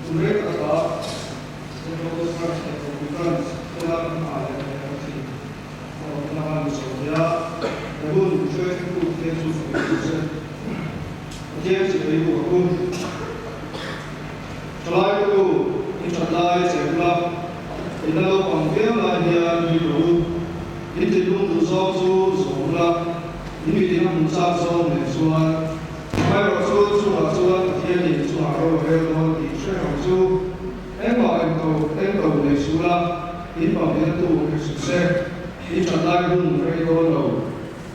Great about the local structure of defense, the Latin Ireland, or the Latin Soria, the moon church who came to the James Ribu, July to internalize a club, in the local idea, Ribu, in the room to Zozo, Zola, in the room to Zazo, and so on. I also to a zone here to our railroad, the trail to Emma de Sula, in Pavento, success, each and I room railroad.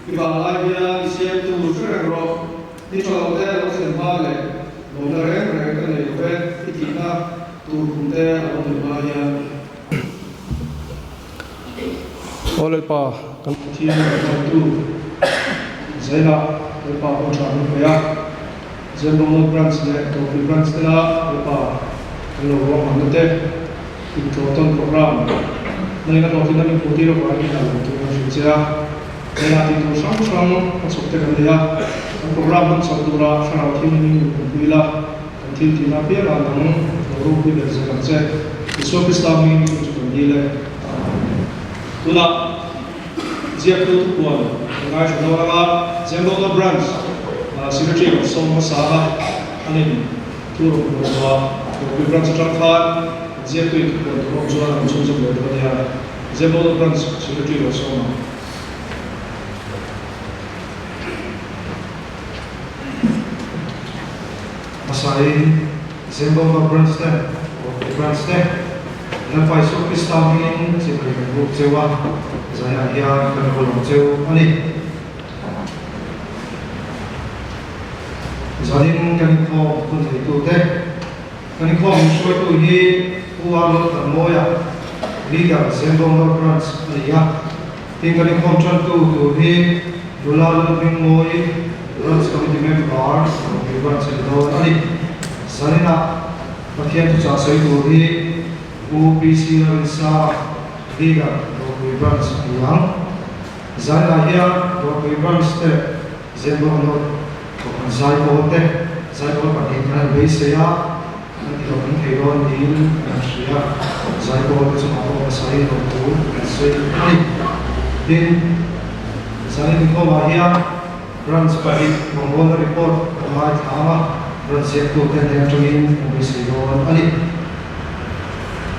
If our idea is yet to travel, each of them was in Valley, on the railroad, and the event, it enough to compare on the Maya. All pa continue to Zena. Lepa Ocha Nupea, Zembo branch le to branch la lepa lo wong andate total program nai na ofina mi poti ro pa ni na to futura nai ati to sang pasokte kan dia program ban sabdura sana thini ni bila until tina pe la nang ro bi le zakanche so pistami to kan dile tuna jiap to kuan ngai shona Zembo branch, secretary of Soma Saha, and Turu Rosa, the branch of Trankhan, Zetu, Rosa, and Susan Bedonia, Zembo branch, secretary of Soma. Masai, Zembo branch there, or the branch there, and if I saw Pistaming, Zembo Zewa, Zaya, Kanabo, Ani. Zalim kami ko pun itu deh, kami ko musuh itu hi uang termoya, liga Zembo branch liya, tinggal kami contoh tu hi dolar lebih moi, branch kami di member, branch itu ani, salina bagian tu jasa itu hi UPC Insa liga branch yang, zalina hiya branch deh Zembo Zai bote, zai bote pati kan beseya, nanti orang keron deal, Asia, zai bote cuma apa saya itu, saya ini, din, saya ini kau bahaya, branch pati menggon report, bahaya sama, branch itu kan yang cungin, beseya, ani,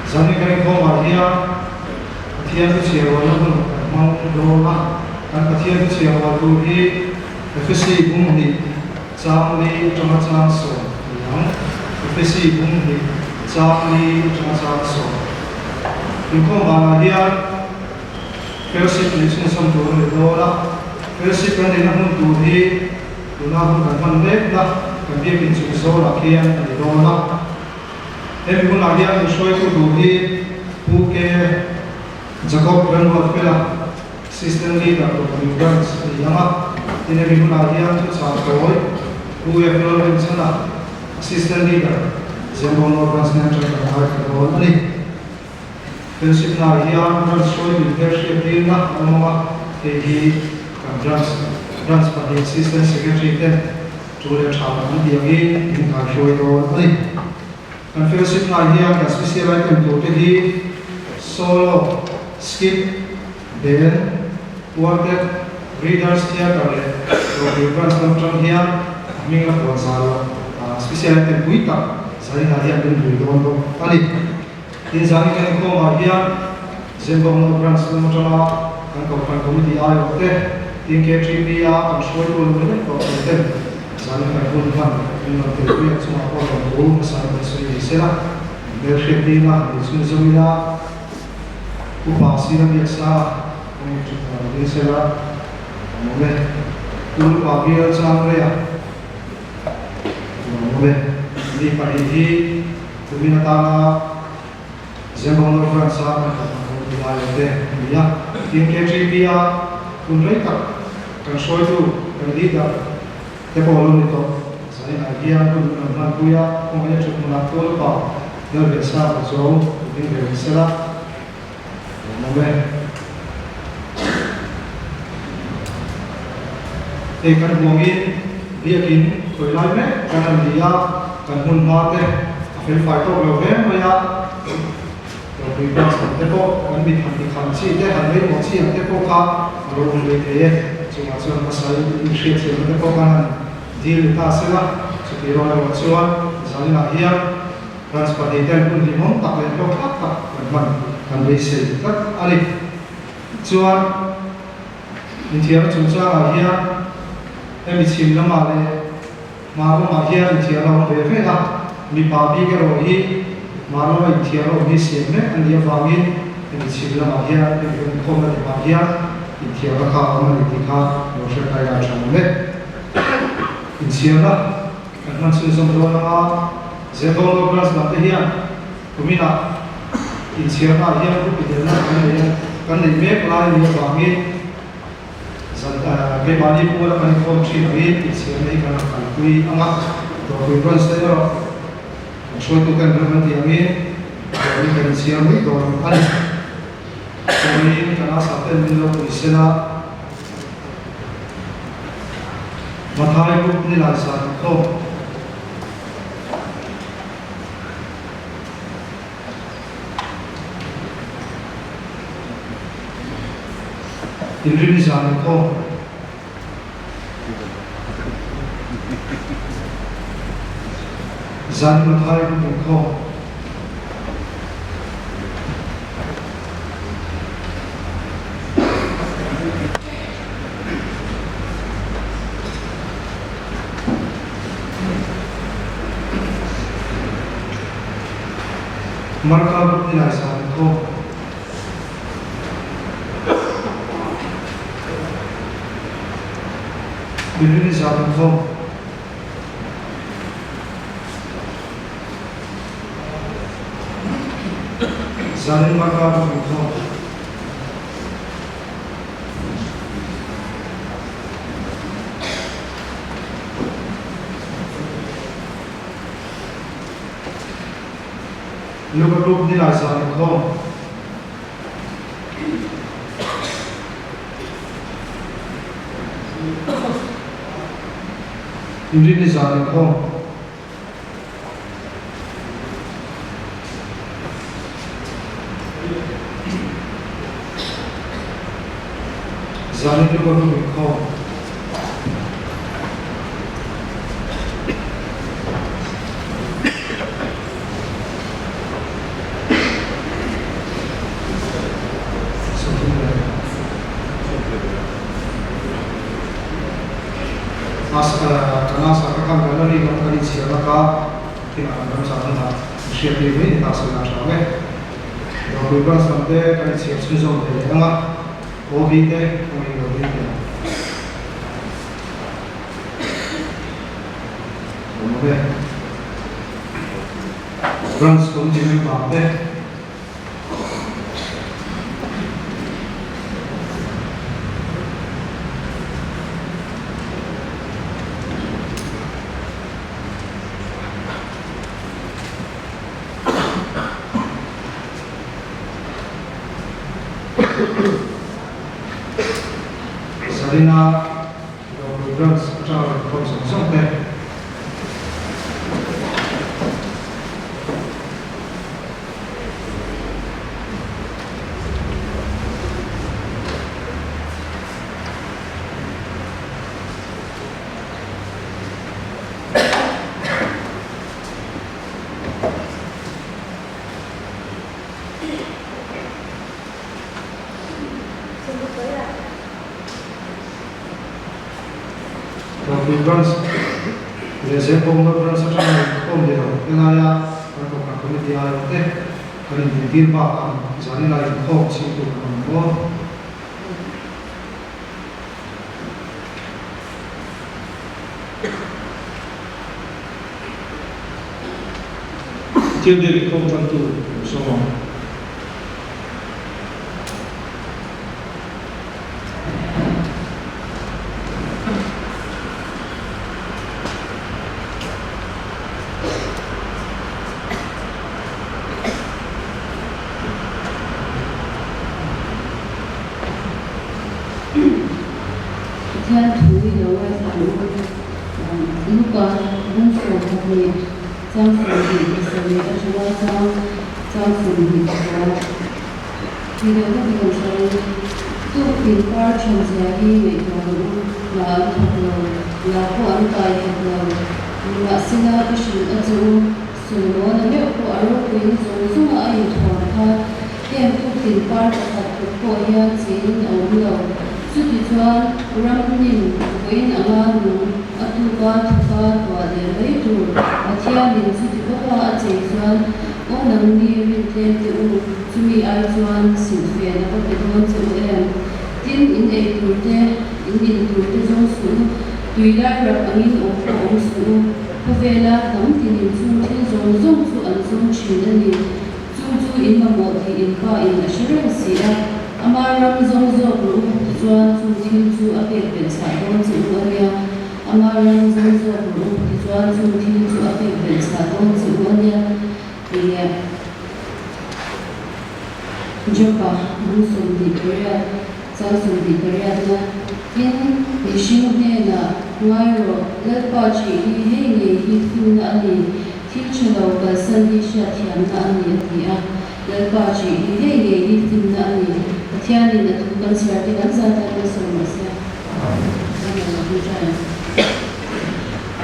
saya ini kau bahaya, katian tu siapa pun mau doa, kan katian tu siapa tu hi, efisi pun ni. Samli Chama so, yang ofisi bumi Samli Chama so. Ingkong bahagia, fellowship nation samtul dola, fellowship kan dinahun tuhi, dunahun kanpan lebla, kami pinsu sola kian dola. Tapi pun bahagia musuh itu tuhi, buke Jacob Granwald pela, system leader atau pemimpin yang ini pun bahagia tu satu. Who have been sana assistant leader Zembo branch manager ka role ani fellowship na hiya branch show leadership team na amama te hi branch party assistant secretary te chule thama an diangi in ka show role ani kan fellowship na hiya ka special item to te hi solo skip then quartet readers theater le branch control hiya Minggu puasa, spesial tempuita, saya hadiah dan beri dono. Kali, ini saya kan kau hadiah, Zembo branch semua kan kau kan komiti ayo teh, tingkat trivia, kan show itu lebih kau teh, saya kan pun kan, minggu trivia semua kau kan tahu, saya bersih selah, berkhidmat, bersih semula, upasi dan biasa, komiti selah, mungkin dulu pagi sampai di pagi peminatana Zembo branch sama dengan wilayah deh, ya, tingkat trivia pun mereka kan show itu kan lihat, tapi orang itu saya agian pun nak buya, kemudian cuma nak tol pak, dan biasa jauh, ini biasa, mungkin, kan mungkin dia kini, kau lain kan dia kan hun mate phải phải tốt lâu hết mà ya rồi bị bắt thế cô vẫn bị thằng bị khám chi thế hẳn lấy một chi thế cô khác rồi bị thế chúng ta cho nó sai đi xe thế thế cô cái deal ta sẽ là chỉ thì rồi một số giờ là hiện transportation pun di mom tak lepas tak tak man kan besi tak ali chuan ni thiam chung cha hian em chim lama le ma ro ma hian thiam lo ve ve la mi pa bi ke ro hi ma ro mai thiam ro hi sim me an dia wangin em chim lama hian em khom na ma hian ni thiam ra kha ma ni ti kha lo se kai ya chang le in thiam la kan man sun som ro na Zebong Obras Matahian, Kumina, in Sierra, here, Pidana, kan they make line in Bangi, Gebani Pula and Fortune, it's here, kan Kui Amak, to we run there, show to can remember the Ami, we can see a week or Ali. So we can ask a 10 million Isela Matai Book Nilasa, so. In Rinizan ko Zan Matai ko Marka Nilaisan ko Birini zaman ko Zanin maka ko Lupa nilai zaman ko Ini zaman ko Zaman itu baru ko karena sekarang kalau di mana di siapa tidak ada masalah siapa ini tak sengaja kalau bukan sampai kalau siapa susah dia enggak hobi deh kami hobi dia kemudian trans kemudian apa Sarina program secara konsep sampai Vibrans, biasanya pembuat secara komputer, kenaya atau komputer dia kan dibikin pak, jadi lagi kok situ kan, tiap dari komputer semua. 张福礼是为了什么张福礼说，这个那个说，都平花全家的美国那他们那不安排他们那现在不是那种什么那没有不而不应种种啊有团他，也不平花他不过呀，只因偶了。Suti chuan ramnin voin anga nu atuka thuka twa le mai tur athia min suti papa a chei chuan o nang ni rin tlem te u chumi ai chuan sin fe na ko te don chu em tin in ei tur te in tur te jong su tui lai rak angin o ko su ko vela dam tin in chu thil zong zong chu an zong thin ani chu in ma mo thi in ka in a shreng si a amaram zong zong ru chuan chu thil chu a pek pen sa don chu ania amaram zong zong ru chuan chu thil chu a pek pen sa don chu ania ine jopa musum di korea sang sum di korea na in nishin ne na ngai ro le pa chi hi he ne hi thu na ani thil chalo ka san di sha thiam na ani ti a le pa chi hi he ne hi thu na ani Tiani na tu kan siya kan sa ta na so masya. Ano na tu siya.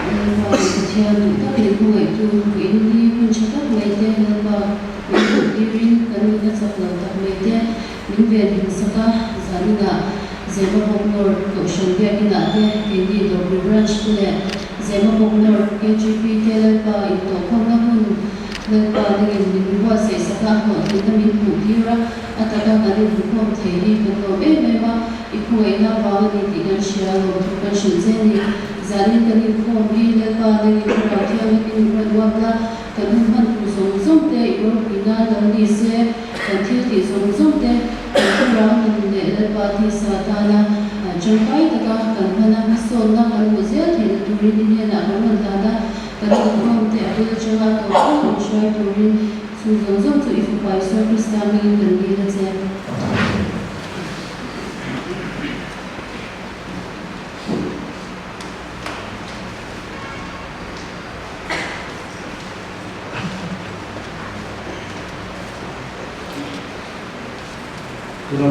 Ano ba tiani ta pili ko ay tu hindi kun siya ta may te na ba hindi rin kanu na sa flow ta may te min ben sa ka zani na zema popular ko siya biya kinate hindi do branch ko le zema popular KGP te la ba ito ko na kun nagpalagay din mo sa isa ka mo hindi min putira at aga kani bukom theli ko may ba iko ay na ba ni tigan siya mo tukan shinzeni zani kani ko mi nagpalagay ko ratya ni radwa na kanuhan ko song te iro pinala ni se kantil ti song te kura ni nagpati sa tana changkai taka kanhana so na kan mo siya theli turin ni na kan tana kan te apil changa ko shai turin su zong tu ifu pai so kristami kan ni na che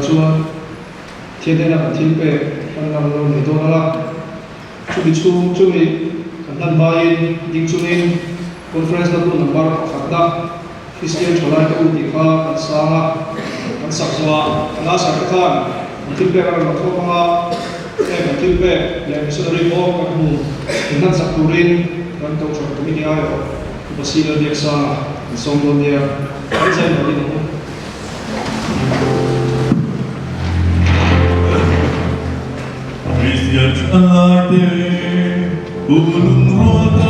chuan thiên là thiên về phần làm luôn để tôi là chung kan nan bain ding chungin conference na tu number khakda Christian cholai ka uti kha kan sanga kan sakwa kana sa khan tin pe kan thok nga kan tin pe le missionary bo kan hu nan sak turin kan to chok tu ni ayo basila dia sa song don dia kan sai na din Christian cholai Ulung roda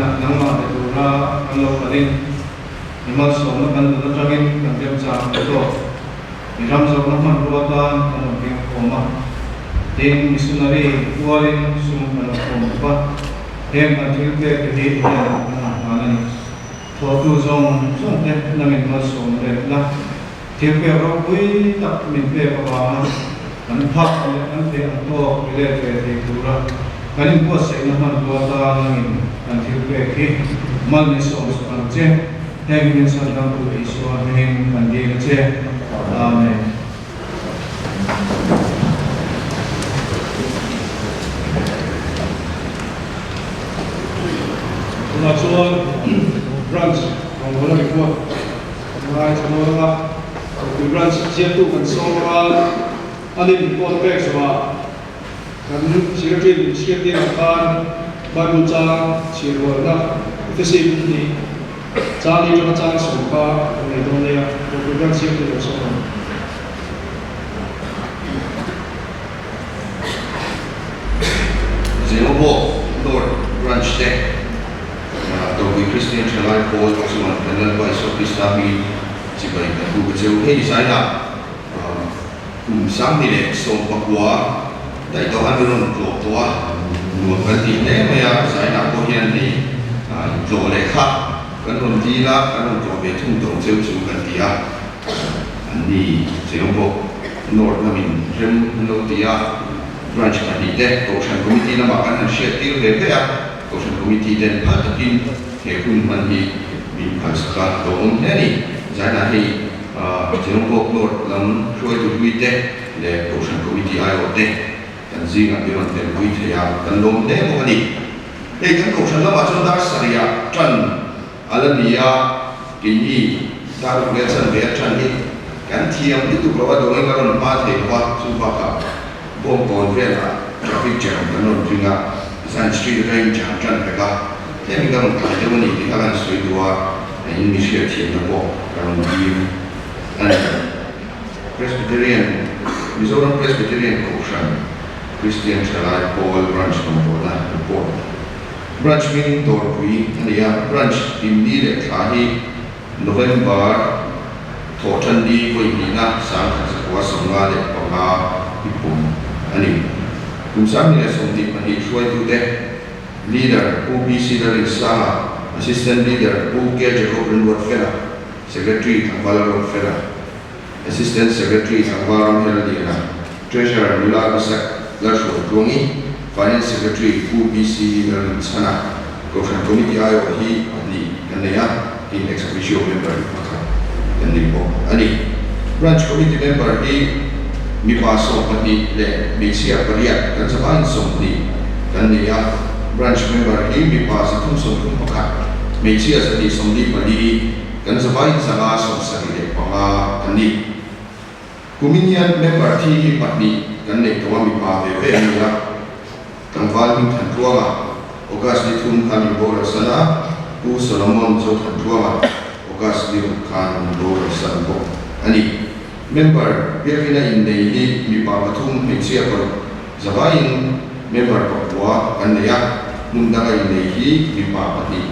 na nangma de tura kan lo parin imal so na kan da trangin kan dem cha to iram zo na man ruatan kan ping koma ding missionary walin sum kan koma ba hem kan til ke ke na ni to tu zong te na min ma so de na til ke ro pui tak min pe ba an phak an te an to le te tura kanin po sa ina man ruatan ngin an til ke ke mal ni so an che Thank you, Son of God, Iswa, Him, and David. Amen. Next one, branch from one of the four. Right, the branch here to console Alim Port Pex, and Secretary, Secretary of Khan, Babucha, Chirwana, Facility. Charlie Jonathan Soka, and I don't know the branch here to console. Zenobo, Lord, branch there. The Christian Challenge Paul also and by so Christami, Chibai, who would say, hey, Sana, Sammy, so Papua, they don't have on Plotua, Mukanti, Nemaya, Sana, Kohiani, Joleka, Kanon Dila, Kanon Jobetum, don't tell to Kantia, and the Zenobo, North, I mean, Rim, Notia, branch Kanite, Ocean Committee, Namakan, and Share Deal, Ocean Committee, then Patakin. Kekun mandi min pasca doon nani zana hi jenong Lord lam shoy to duite le Ocean Committee ayo te kan zinga biron te duite ya kan dom ne mo ni e kan Ocean la ma chon dar saria tran alania kini dar le san be tran ni kan thiam ni tu bawa dong ka ron pa the wa su pa ka bom bon ve la traffic jam kan ron jinga san street rain jam tran ka Then we got the money, the Alan Street War, and initiative the walk around the and Presbyterian, Mizoram Presbyterian Ocean, Christian Challenge Paul branch from Bola report. Branch meaning Dorpui, and the branch in the Kahi, November, Tortandi, Voinina, San Casaqua, Somali, Pama, Ipum, and Kumsami as on the money, try to that. Leader, OBC Darin Saha, Assistant Leader, O.K. Jacob Rinwood Fella, Secretary, Tangwala Fella, Assistant Secretary, Tangwala Heladiana, Treasurer, Mula Basak, Lashwa Klongi, Finance Secretary, OBC Darin Sana, Ocean Committee Ayo, he, Kanaya, in ex officio member, and the Ani, Branch Committee member, he, Mipaso, Pati, Le, Mixia Paria, Kansaban Somni, Kanaya. Branch member he be pass tum som tum pakha me chia sa di som di pali kan sa bai sanga som sa di panga ani kuminian member thi patni kan ne kawa mi pa ve ve ni la kan wal him than tuwa ogas di thum kan bor sana ku solomon zo than tuwa ogas di kan bor san bo ani member birkina in nei hi mi pa pathum me chia ko zabain member Papua kan ya Mundaka ini mipa pati,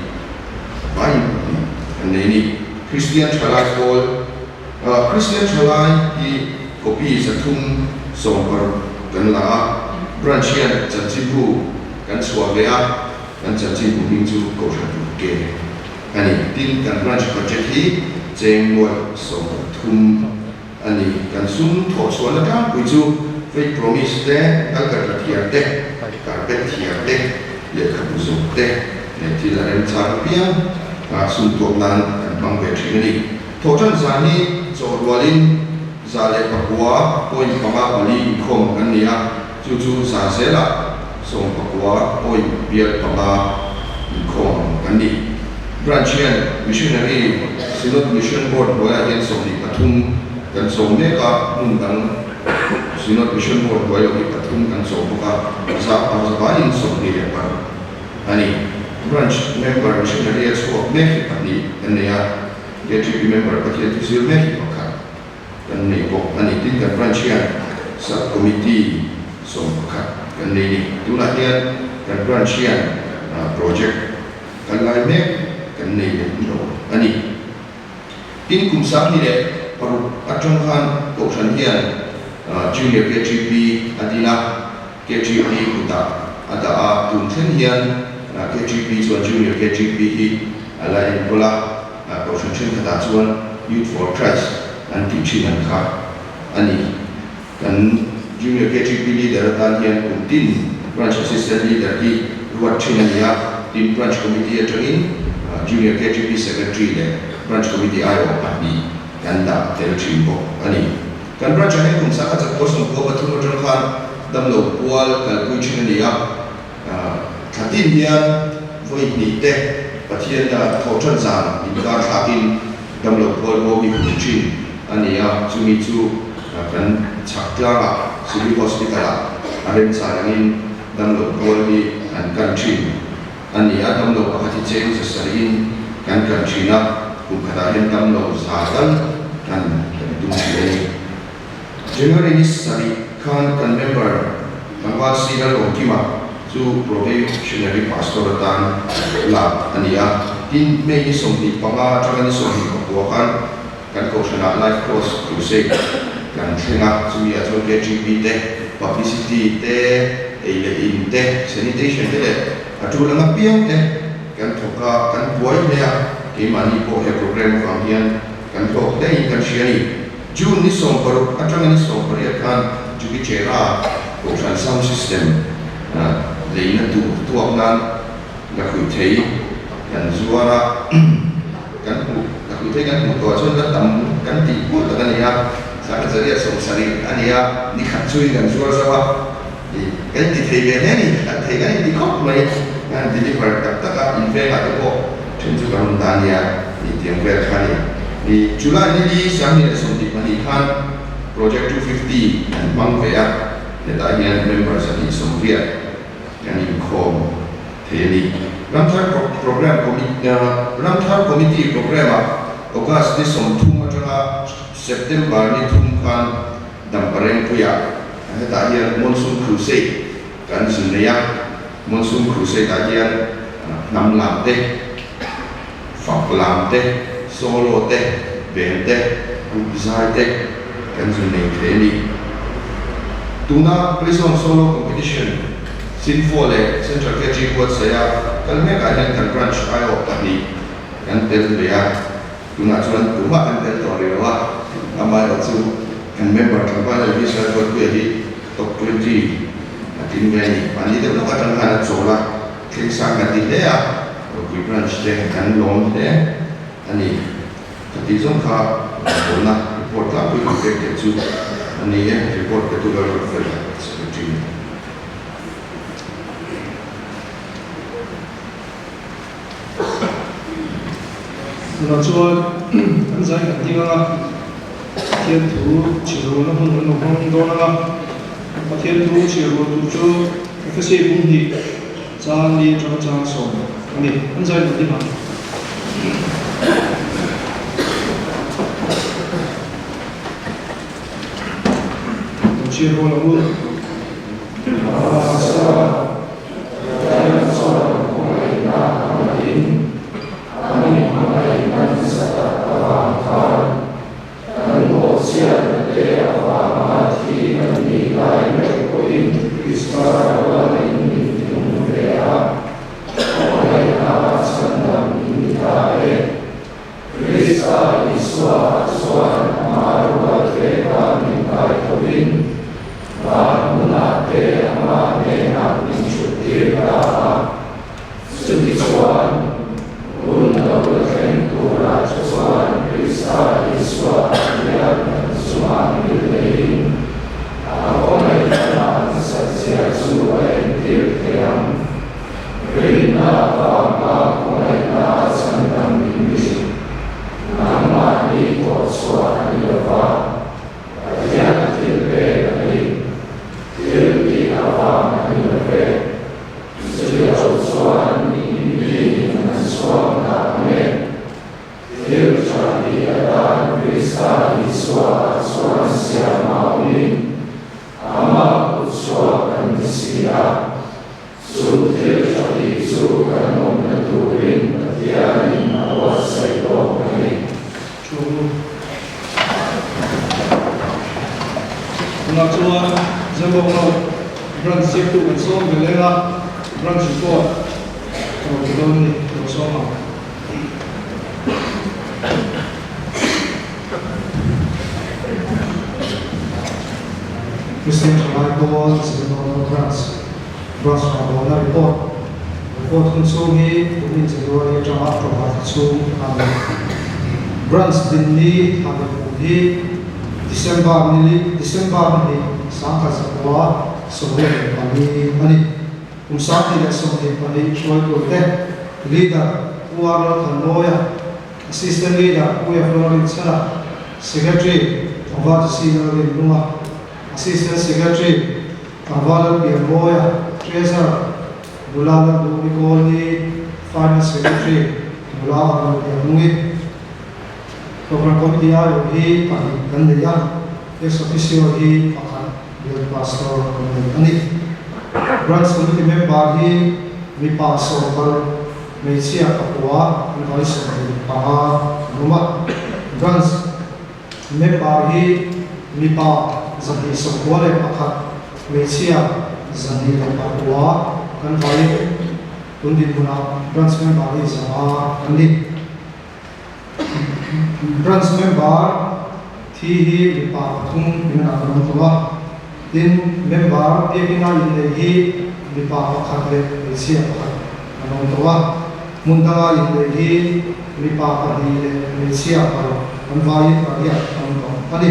baik pati, dan ini Christian Challenge Paul, Christian Challenge di kopi satum somper dan la branchian janjibu dan suabea dan janjibu minggu kosan ke, ani tin dan branch project hi jengwal somtum, ani dan sum thos wala kan kuju fake promise de agar tiar de, karpet tiar de. Dia kabusuk teh, nanti lain cara piang, suntuk lan bang betri ini. Tojan zani zorwalin zale Papua, poin pama bali kom kania, cucu sasela, song Papua, poin biar pama kom kani. Branchian missionary, sinot mission board boya yang song di Patung dan song mereka undang. Sinot mission board boya di Patung dan song buka sahabat song di depan. Ani branch member missionary as well make ani and they are get to remember but yet is your make okay dan ni bo ani tinggal branch yang subcommittee so okay dan ni tu nak dia dan branch yang project kan lai mek kan nei le ro ani tin kum sang ni le paru atong khan ko than hian junior KGP adina KGP kuta ada a tun then hian KGP chuan junior KGP hi ala in bola ko than chen kata chuan Youth for Christ an teaching an kha ani kan junior KGP leader dan hian kum tin branch assistant leader hi ruat thin ania tin branch committee atangin junior KGP secretary le branch committee ayo ani kan da tel thin bo ani kan branch ahen kum sa ka post ko bathum ron khan dam lo pual kal pui thin ania khatin hian voi ni te pathian da thothan zan in ka thakin dam lo pual bo bi pui thin ania chumi chu kan chakla civil hospital arem sarangin dam lo pual bi an kan thin ania dam lo pakati chen sa sarin kan kan thina kum khada hen dam lo sa kan tum chini January ni sari kan member Bangwal Sira Longkima chu probationary pastor tan la ania tin me ni somni panga changan somni ko kan ko shana life cross crusade kan thenga chumi a chon KGP te publicity te eile in te sanitation te atulanga piang te kan thoka kan buai ne ke mani ko he program kan hian kan thok te in kan shiani June ni som paru atanga ni som paru kan juki chera ko sound system leina tu nan la khu thei kan zuara kan ku la khu thei kan ku to chon la tam kan ti ku ta kan ya sa ka zaria som sari ania ni khat chui kan zuara sawa kan ti thei ve ne ni kan thei kan ti kop mai kan deliver tak tak in ve ka ko chen chu kan dan ya ni tiang ve khani ni July ni sang ni som ti mani khan project 250 and mang ve ya ne ta hian members ani som ria yani khom theli ramthar program committee program August ni som thum atanga September ni thum khan dampareng puya ne ta hian monsoon crusade kan sunaya monsoon crusade ta hian nam lam te fak lam te solo te ben te upzai te kan sunai theli tuna prison solo competition sinful central KGP buat saya kan mereka yang kan branch ayo tadi kan tel dia tuna cuman tuma kan tel torewa nama itu kan member kampanye bisa buat gue di top 20 tim ini pani itu nak kadang kadang sola kisah kan dia gue branch deh kan long deh ani tapi zongka bona report lah gue kerja tu ani report ketua berfirman seperti ini. Nói chuan an zai kan tinga thiên thủ chiru na hun do na ma thiên thủ chiru tu chu ka se bung hi chan li chang so ani an zai kan tinga chiru na hun Su te chali su kanom na turin Zemo branch chef tu kan som belela branch report to don ni to soma Christian Michael Zemo branch from report kun sumi kumin jadwal yang jamaah program sum branch dinni hari December ni sangka sebuah sore pani umsati dan sore pani shoy kote leader uar kanoya assistant leader uya Florence sala secretary awal senior rumah assistant secretary awal biamoya treasurer Bulala Dukikoli finance secretary Bulala Biamui program committee ayo hi pani kandeya ex officio hi pakan bill pastor ani branch committee member hi mi pastor par meisia kapua vice pa ruma branch member hi mi pa zati sokwale pakat meisia zani kapua kan vai tundin puna branch member hi sama ani branch member thi hi lipa thung ina ram tuwa tin member ekina in hi lipa pakhat le sia pakhat anon tuwa munda in hi lipa padi le sia paro anwai paria anon ani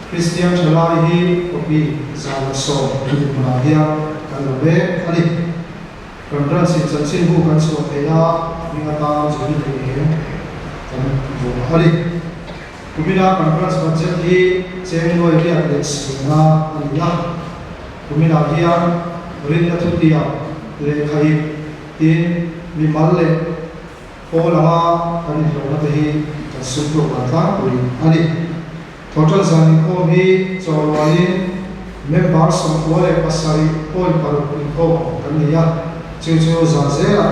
Christian chalai hi kopi zala so puna dia kalabe ani branch sin bu kan so pela mingata jodi le hari kumina conference budget hi cheng loi ri alex na ania kumina hian rin na thutia le khai tin mi mal le polama ani lo na hi kasupro ka kuri ani total zani ko hi chawai member som wale pasari poi paru ko kania chu za zera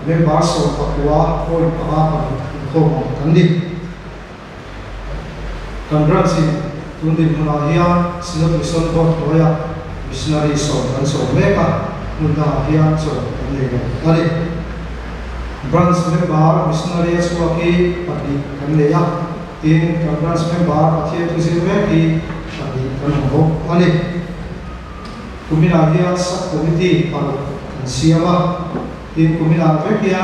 member som pakwa poi pa ko kandi conference tundi munahia sino person ko toya missionary so kan so meka munahia so kanega ali branch member missionary suaki pati kanleya in branch member pati tu sirme ki pati kanho ali kuminahia sa committee par siama in kuminahia kia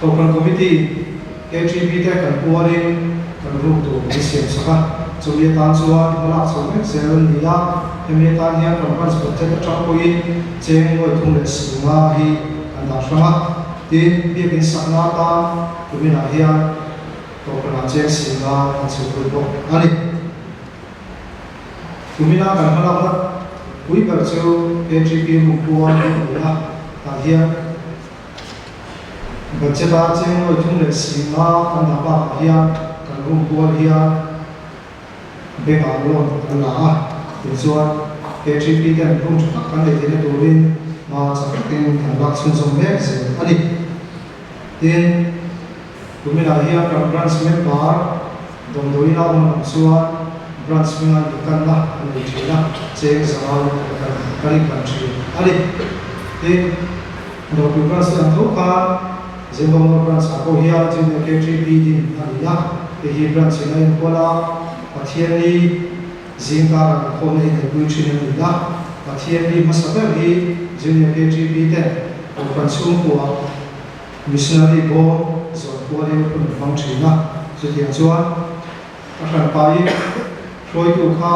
Program Committee KGP kan puaring kan ruto isip saka Julian Tansuan malak somek selen dia Julian dia conference budget chakoi cheng ngoi thung le singa hi anda shama tin bi bin saknata kumina hia program cheng singa chukoi bo ani kumina kan halak ui berchu KGP mupuan ya ta hia budget a cheng ngoi thung le singa anda ba hia kan rum puan hia beng alon ala chuan KGP kan rum kan le tin turin ma chaktin kan lak sun som mek se ani tin kumina hia kan branch member domdoina on chuan branch member kan la ani thina cheng zawal kan country ani tin do branch an thoka Zembang branch ako hia jin KGP din ania hi branch ina kola pathiani zingara ko nei ne buchin ni da pathiani masaber hi jin KGP te ko pansum ko missionary bo so ko le kun functiona so dia chuan akan pai roi tu kha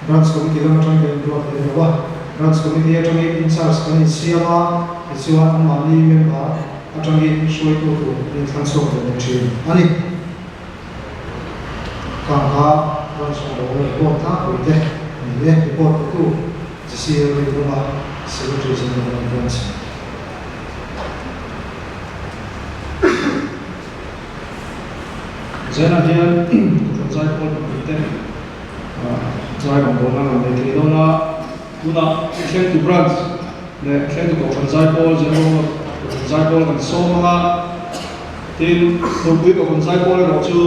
branch committee lo tang ke ro te wa branch committee atang in charge kan siama chuan mali member atangi shoi to in transfer the chain ani kangha transfer report ta uite ni report to GCL ruma secretary general branch zena dia zai ko uite zai ko na ne ke dona una chen to branch ne chen to ko zai ko zero zai ko kan so ma tin ko bi ko zai ko ro chu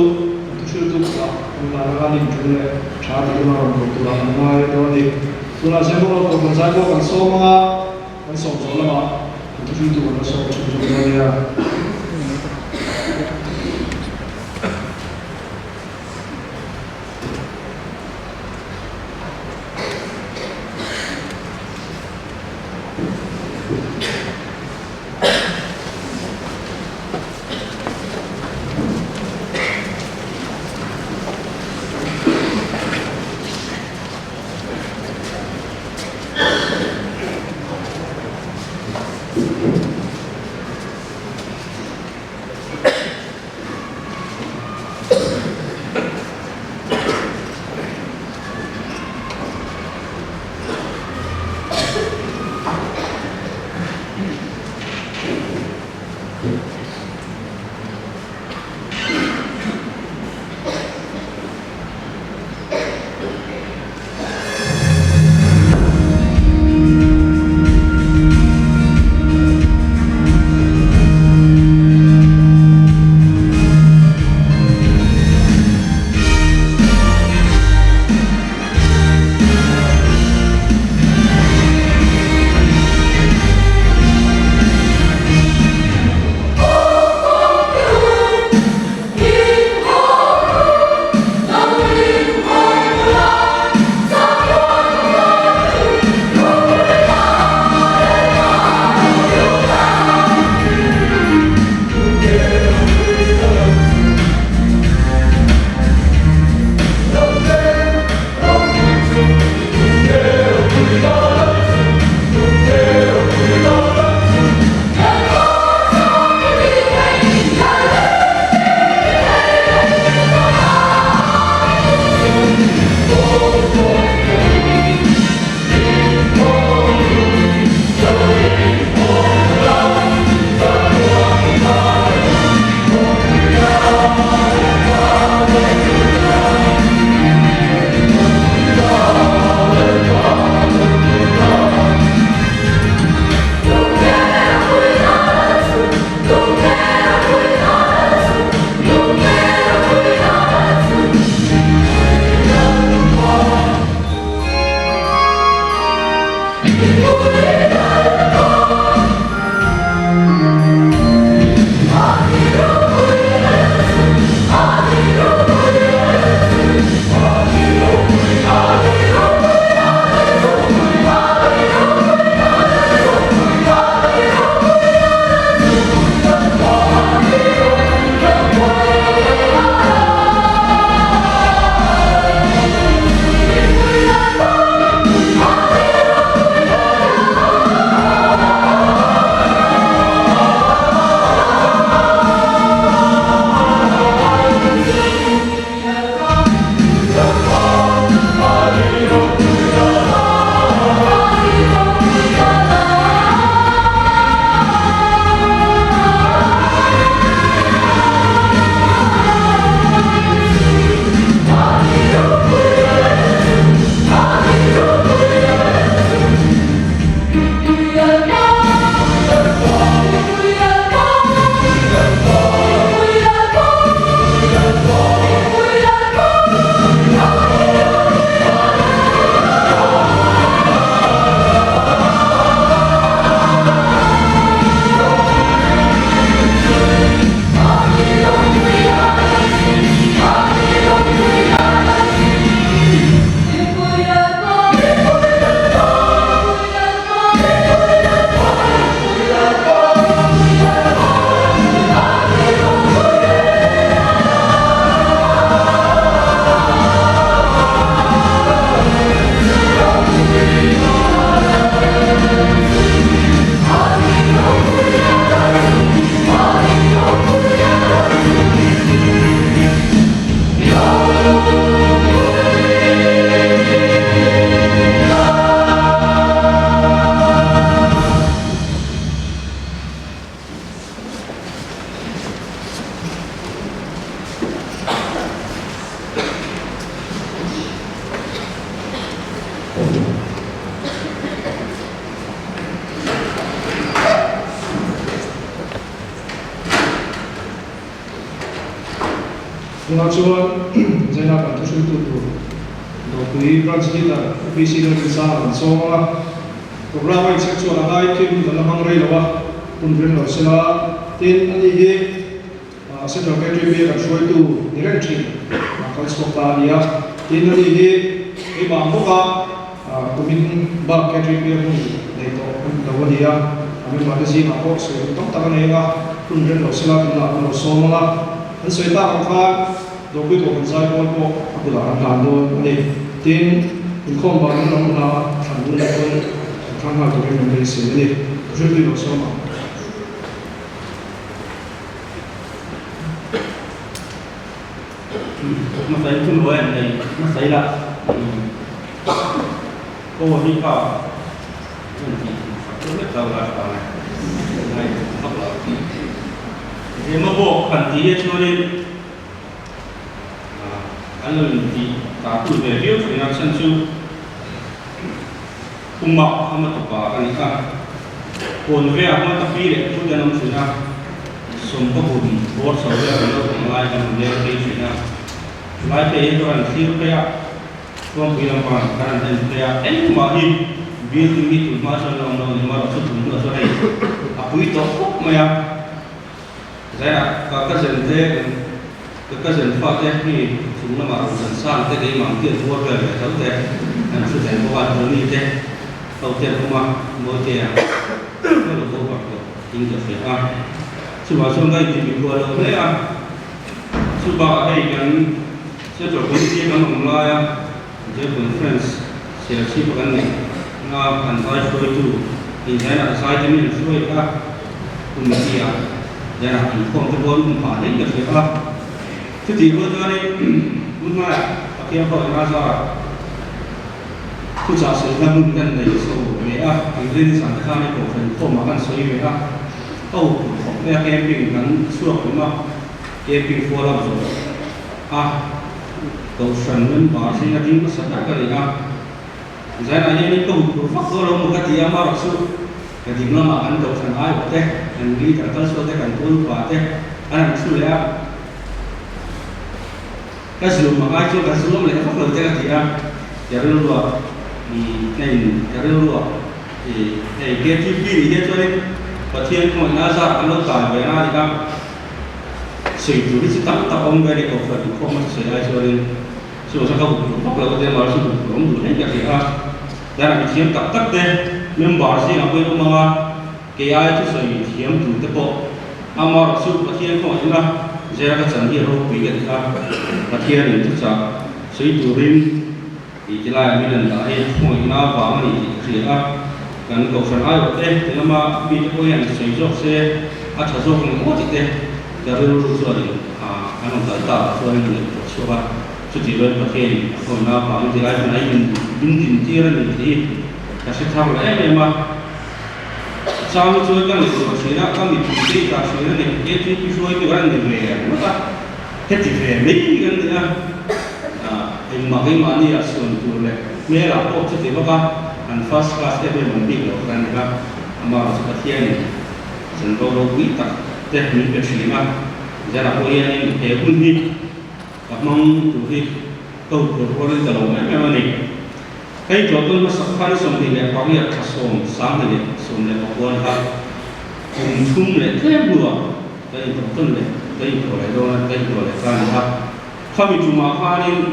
tu chu tu ka là linh chủ lệ trả thì mà một tụ làm ngay đó thì tụ là xem bộ của con trai của con số mà con số số là mà chúng tụ nó số chúng nó là Nga chuan zaina kan thu tu tu do pui branch ni da PC lo ni sa an so ma program ai check chuan ai tim da lamang rei lawa kun ren lo sela tin ani hi central secretary kan shoi tu ni ren thin kan skop ta nia tin ani hi e ma mo ka kumin ba secretary mu nei to da wania ami ma de si ma ko so to ta ne ga kun ren lo sela kun la lo so ma an soi ta ka do kui ko kan sai ko ko akula an dan do ani tin in khom ba ni long na than du na ko thang ha to ke me se ni ju ti lo so ma nó thấy chung với anh này nó thấy là cô đi vào tôi biết đâu là vào này học là thì mà bộ phần tí cho nên anh lần thì cả tuổi về viết thì nó sân chu cùng mọc không mà tập vào cái này cả hồn về không mà tập đi để chút cho nó xử ra sống có hồn bớt sầu về nó cũng lại cái vấn đề cái chuyện nào lại thế cho anh siêu cái ạ không bị làm bằng cái này cái ạ em mà đi viết những cái tụi mà sao lòng lòng nhưng mà nó xuất tụi nó đây à quý tộc không mà ạ thế à các dân thế các dân phát thế thì chúng nó mà dân sang thế cái mà tiền mua về để thấu thế anh sẽ dạy các bạn hướng đi thế đầu tiên không mà mỗi tiền nó là vô vọng được chính được phải à sự bảo xong đây thì mình vừa được đấy à sự bảo đây cái sẽ trở thành cái con hồng lai à જે conference seleksi pekan ni ngah pantai shoi tu in saya nak saya jenis shoi ka komisi ah jangan inform tu pun kumpa ni ke siapa tu tiba tu ni mula pakai apa yang rasa tu cakap saya mungkin dari so mereka Inggeris sana kami konferensi kau makan shoi mereka oh mereka camping kan surat rumah camping forum so cầu sân nên bảo sinh ra tiếng có sẵn cả cái gì giải là như cầu phát có đâu một cái gì mà được sự cái gì nó mà anh cầu sân ai cũng thế anh đi cả tới số thế cảnh quân và thế anh làm sự lẽ cái sự mà ai cho cái sự mà lại phát lời thế cái gì giờ đây luôn thì này giờ đây luôn thì này cái chi phí thì cho nên và thiên không phải ra anh nó tài về na thì sự chủ đi tập tập ông về để cầu phần không mà sự ai cho nên sự sao không phát lời thế mà sự cũng đủ hết cái gì đây là cái tập tất thế mình bảo gì là quên không mà cái ai cho sự thiếm đủ thế bộ mà sự và thiên không phải là giờ cái trận hier đâu bị cái gì và thiên thì thực sự sự chủ rim thì chỉ là mình lần tại không phải nào vào mà thì gì cần cầu phần ai vậy thế mà bị cái câu chuyện sử dụng xe à sử dụng không có gì thế giờ đây luôn rồi anh không tới tờ rồi mình số ba số chỉ bên bậc thềm còn nào bảo thì ai cũng lấy mình tìm chia ra mình thì ta sẽ tham lại em mà sau khi chơi cái này rồi sẽ là các mình chỉ ta sẽ là cái chơi cái anh này về nó ta hết thì về mấy cái nữa em mà cái mà đi ở sườn tu này mấy là có chút thì bác anh first class cái bên mình đi rồi cái này là mà số tiền này dân đâu đâu quý tắc thế mình phải xử lý mà giờ là coi anh em thế cũng đi các mong chủ thì câu của lên đầu mấy mấy này cái chỗ tôi nó sắp phá xong thì lại có việc xong sáng thì xong lại có quan ha cùng chung lại thế vừa đây tôi này đây rồi lại đâu đây rồi lại can ha không bị chúng mà phá nên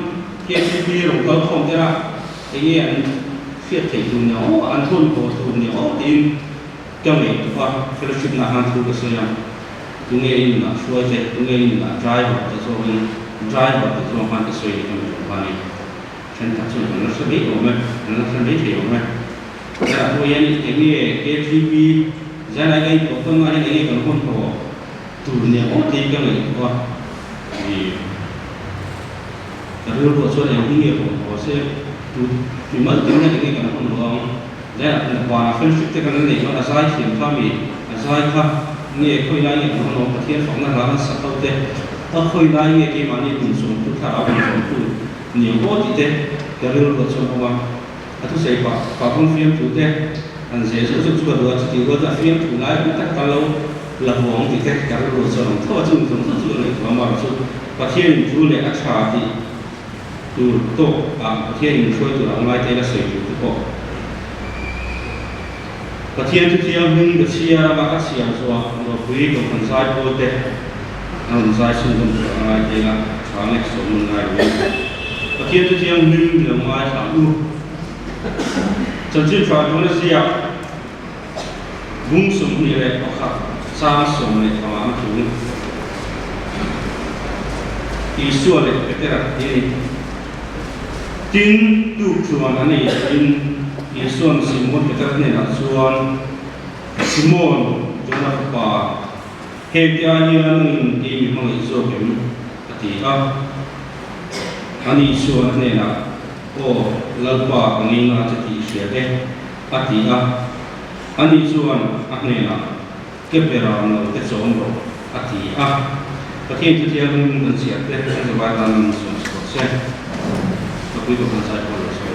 cái chi rồi câu không thế nào cái gì anh phiết thể dùng nhỏ anh thôn của thôn nhỏ thì trong này qua fellowship là hàng thu cái số lượng tu nghe in là suy thế tu nghe in là driver cái số lượng driver cái số hàng cái số lượng trong này trên các số lượng nó sẽ biết rồi mà nó sẽ biết hiểu mà giờ tôi anh cái FGP giờ này cái của tôi nói cái còn không có tu nhiều thì cái này qua thì cái điều của số lượng kinh nghiệm của sẽ tu thì mất tiếng cái còn không có đây là quả friendship thế cái này nó là sai hiểm pha mì sai pha nghe khơi lại những nó có thiên phóng là làm sao tốt thế nó khơi lại nghe cái mà như cùng sống chúng ta đã cùng sống cùng nhiều vô thì thế cái điều của chúng ta tôi sẽ quả không phim chủ thế anh sẽ sử dụng cho được thì có là phim chủ lại cũng tất cả lâu là huống thì cái cả rồi rồi thôi chung này mà mà chung và thiên chú này ác xả thì tu to thiên chú tu làm lại thế là sợi tu to và thiên tu thiên mình cái xia mà cái xia rồi quý của phần sai vô thế phần sai xung quanh lại thế là sáng này số mình lại và thiên tu thiên mình là ngoài sáng luôn chân chính phải nói là xia vung súng như này có khác sang súng này có ám chúng Isu này cái là gì tin tu chuan anh ấy tin Isu Simon cái này là chuan Simon chúng ta phải hết cái này là mình đi mang Isu cái thì anh Isu này là lần ba cái này là chỉ sẽ cái thì anh Isu này là cái bề rào nó cái số nó thì và khi chúng ta mình sẽ tiếp tục cái bài toán mình sẽ và cuối cùng là sai của số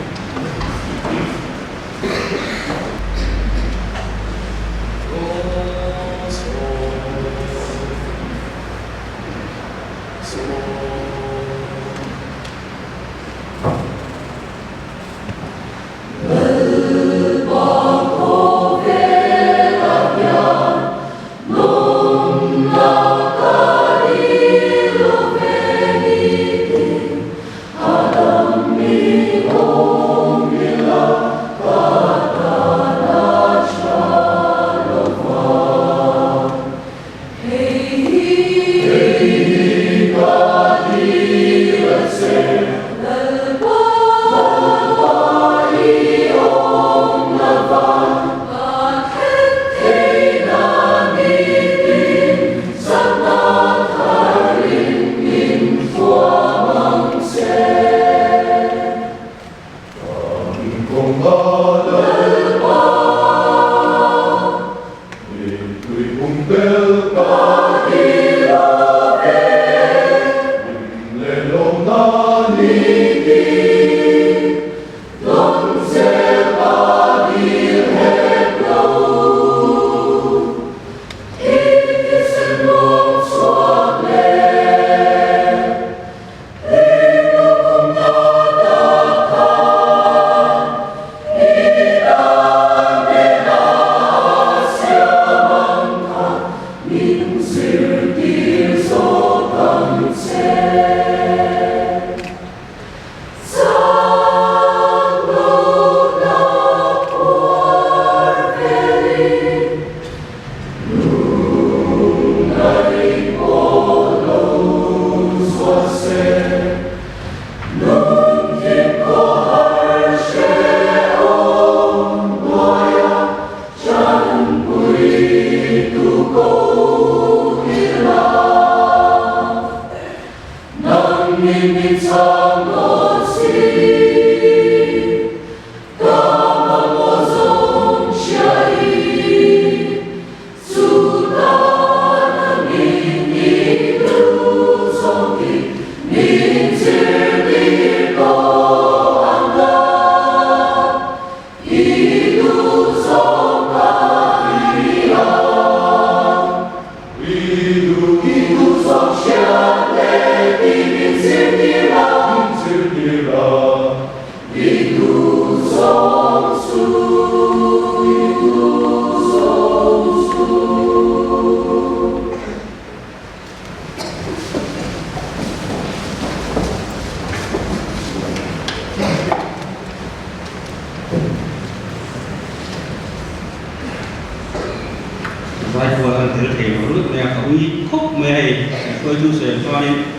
Saya buat terkait menurut yang kau ikut mei, kau itu sesuatu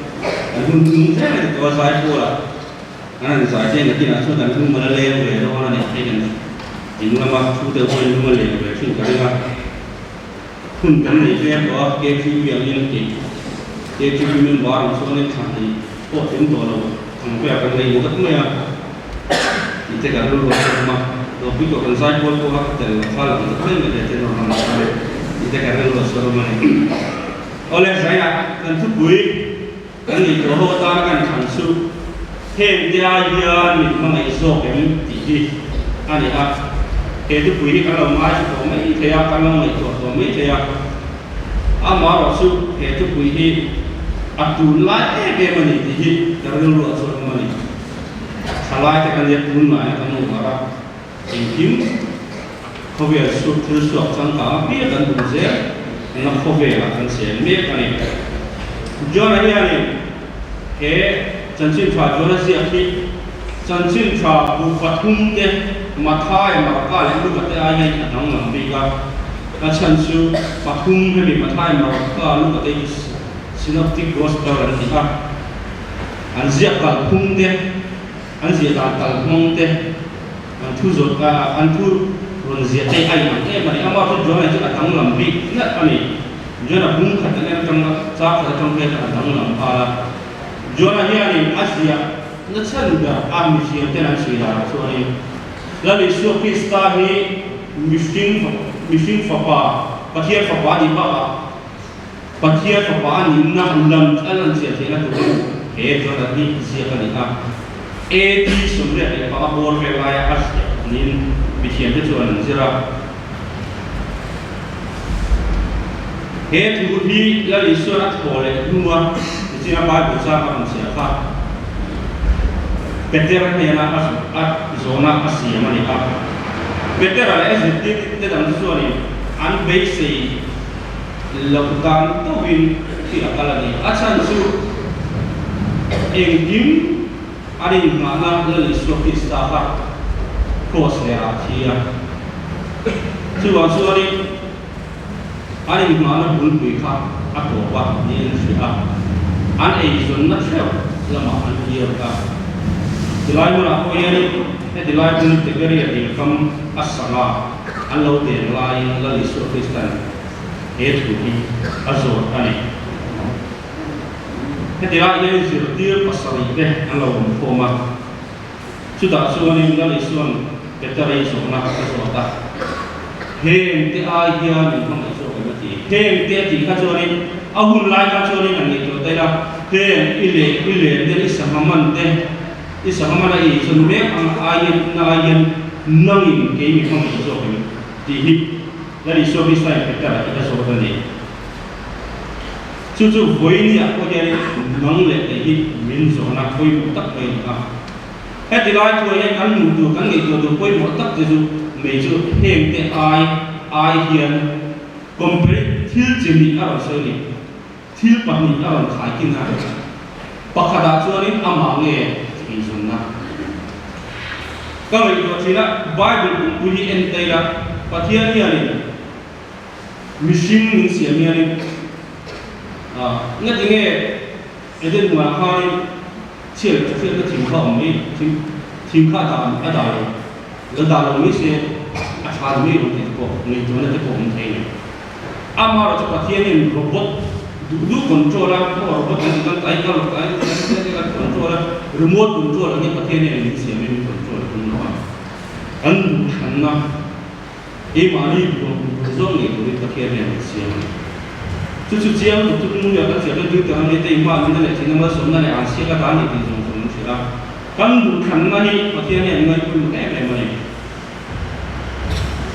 yang mungkin kalau saya pula, karena saya nanti nak sudah nanti melalui oleh orang yang ini, ini nama sudah orang yang melalui oleh sini kerana pun kami dia bawa KTV yang ini, KTV yang bawa soalnya cantik, tentu lah, sampai akan lagi bukan mei, itu kan dulu sama, tapi kalau saya buat buat terlalu kalau kita tidak orang mana. Kita kerana luas rumah ini. Oleh saya tentu bui, kami johor tarakan chansu, hem dia ni mengai sok yang tinggi, ani itu bui kalau mai, kalau mai saya kalau mai tu, kalau mai saya, amaro su he tu pui hi atun la e mani ti hi darul ru asur mani salai te kan ye tun ma kan nu mara kim khobe su thil su chang ka pi kan du je na khobe la kan se me kan ni jona ya ni he chanchin thwa jona si akhi chanchin thwa bu pathum te mathai ma ka le lu ka te ai ai nang lam bi ka chan su pathum he mi mathai ma ka lu ka te synoptic gospel an ti ha an zia ka khum te an zia ta tal mong te an thu zot ka an thu ron zia te ai ma te ma ni ama tu jona ji atang lam bi na ani jona bung khat ne tang cha kha tang ke atang lam pa jona hi ani asia na chan da am mi sia te na si da so ni la li su krista hi mishing fa pa pathia fa pa di ba pathia fa pa ni na lam alan sia te na tu he jona hi sia ka ni a e ti sumre e pa bor ve la ya asia ni bi thiam te chuan zira he tu hi la li su na thole nuwa ji na ba bu cha ka sia kha Peter ne na at zona asia mani ka Peter ala es ti te dang su ni an be sei lockdown to win ti akala ni achan su engim ari ma na le su ki sta ha cross le a thia su wa su ni ari ma na bul pui kha a ko wa ni su a an ei zon na theu lama an hier ka Dilai mula ko yani dilai pun tegeri di kam asala allo de lai la lisu Kristen etu hi azor ani dilai yani zirtir pasari be allo forma sudah suani la lisu petari sona azota hem te ai hian hong iso mati hem te ti ka chori ahun lai ka chori nang ni to tela hem ile de isamaman te isa hamana I sun me ang ayen na ayen nangin ke mi hong iso ke ti hi la ri so bi sai pekta ita so ta ni chu voi ni a ko ya nang le te hi min zo na koi mu tak kai ka he ti lai tu ye kan mu tu kan ngi tu koi mu tak te ju me chu hem te ai hian compare thil chim ni a so ni thil pa ni a khai kin ha pakhada chu ni ama nge Isuna. Kalau itu cina Bible bunyi entera patian ni ani, mission mungkin ni ani. Ngat ini ada dua hari cil tu tingkah ni tingkah dah ada. Ledah ni se asal ni orang itu ni tu nanti orang ini. Amar tu patian ni robot duduk control robot yang kita taikal control remote control ni patian ni siapa ni control semua kan karena mari zong ni tu patian ni siapa tu siapa tu mungkin akan siapa tu tu ni tu imam ni tu nama semua ni asyik kata ni tu semua siapa kan karena ni patian ni ngai pun mana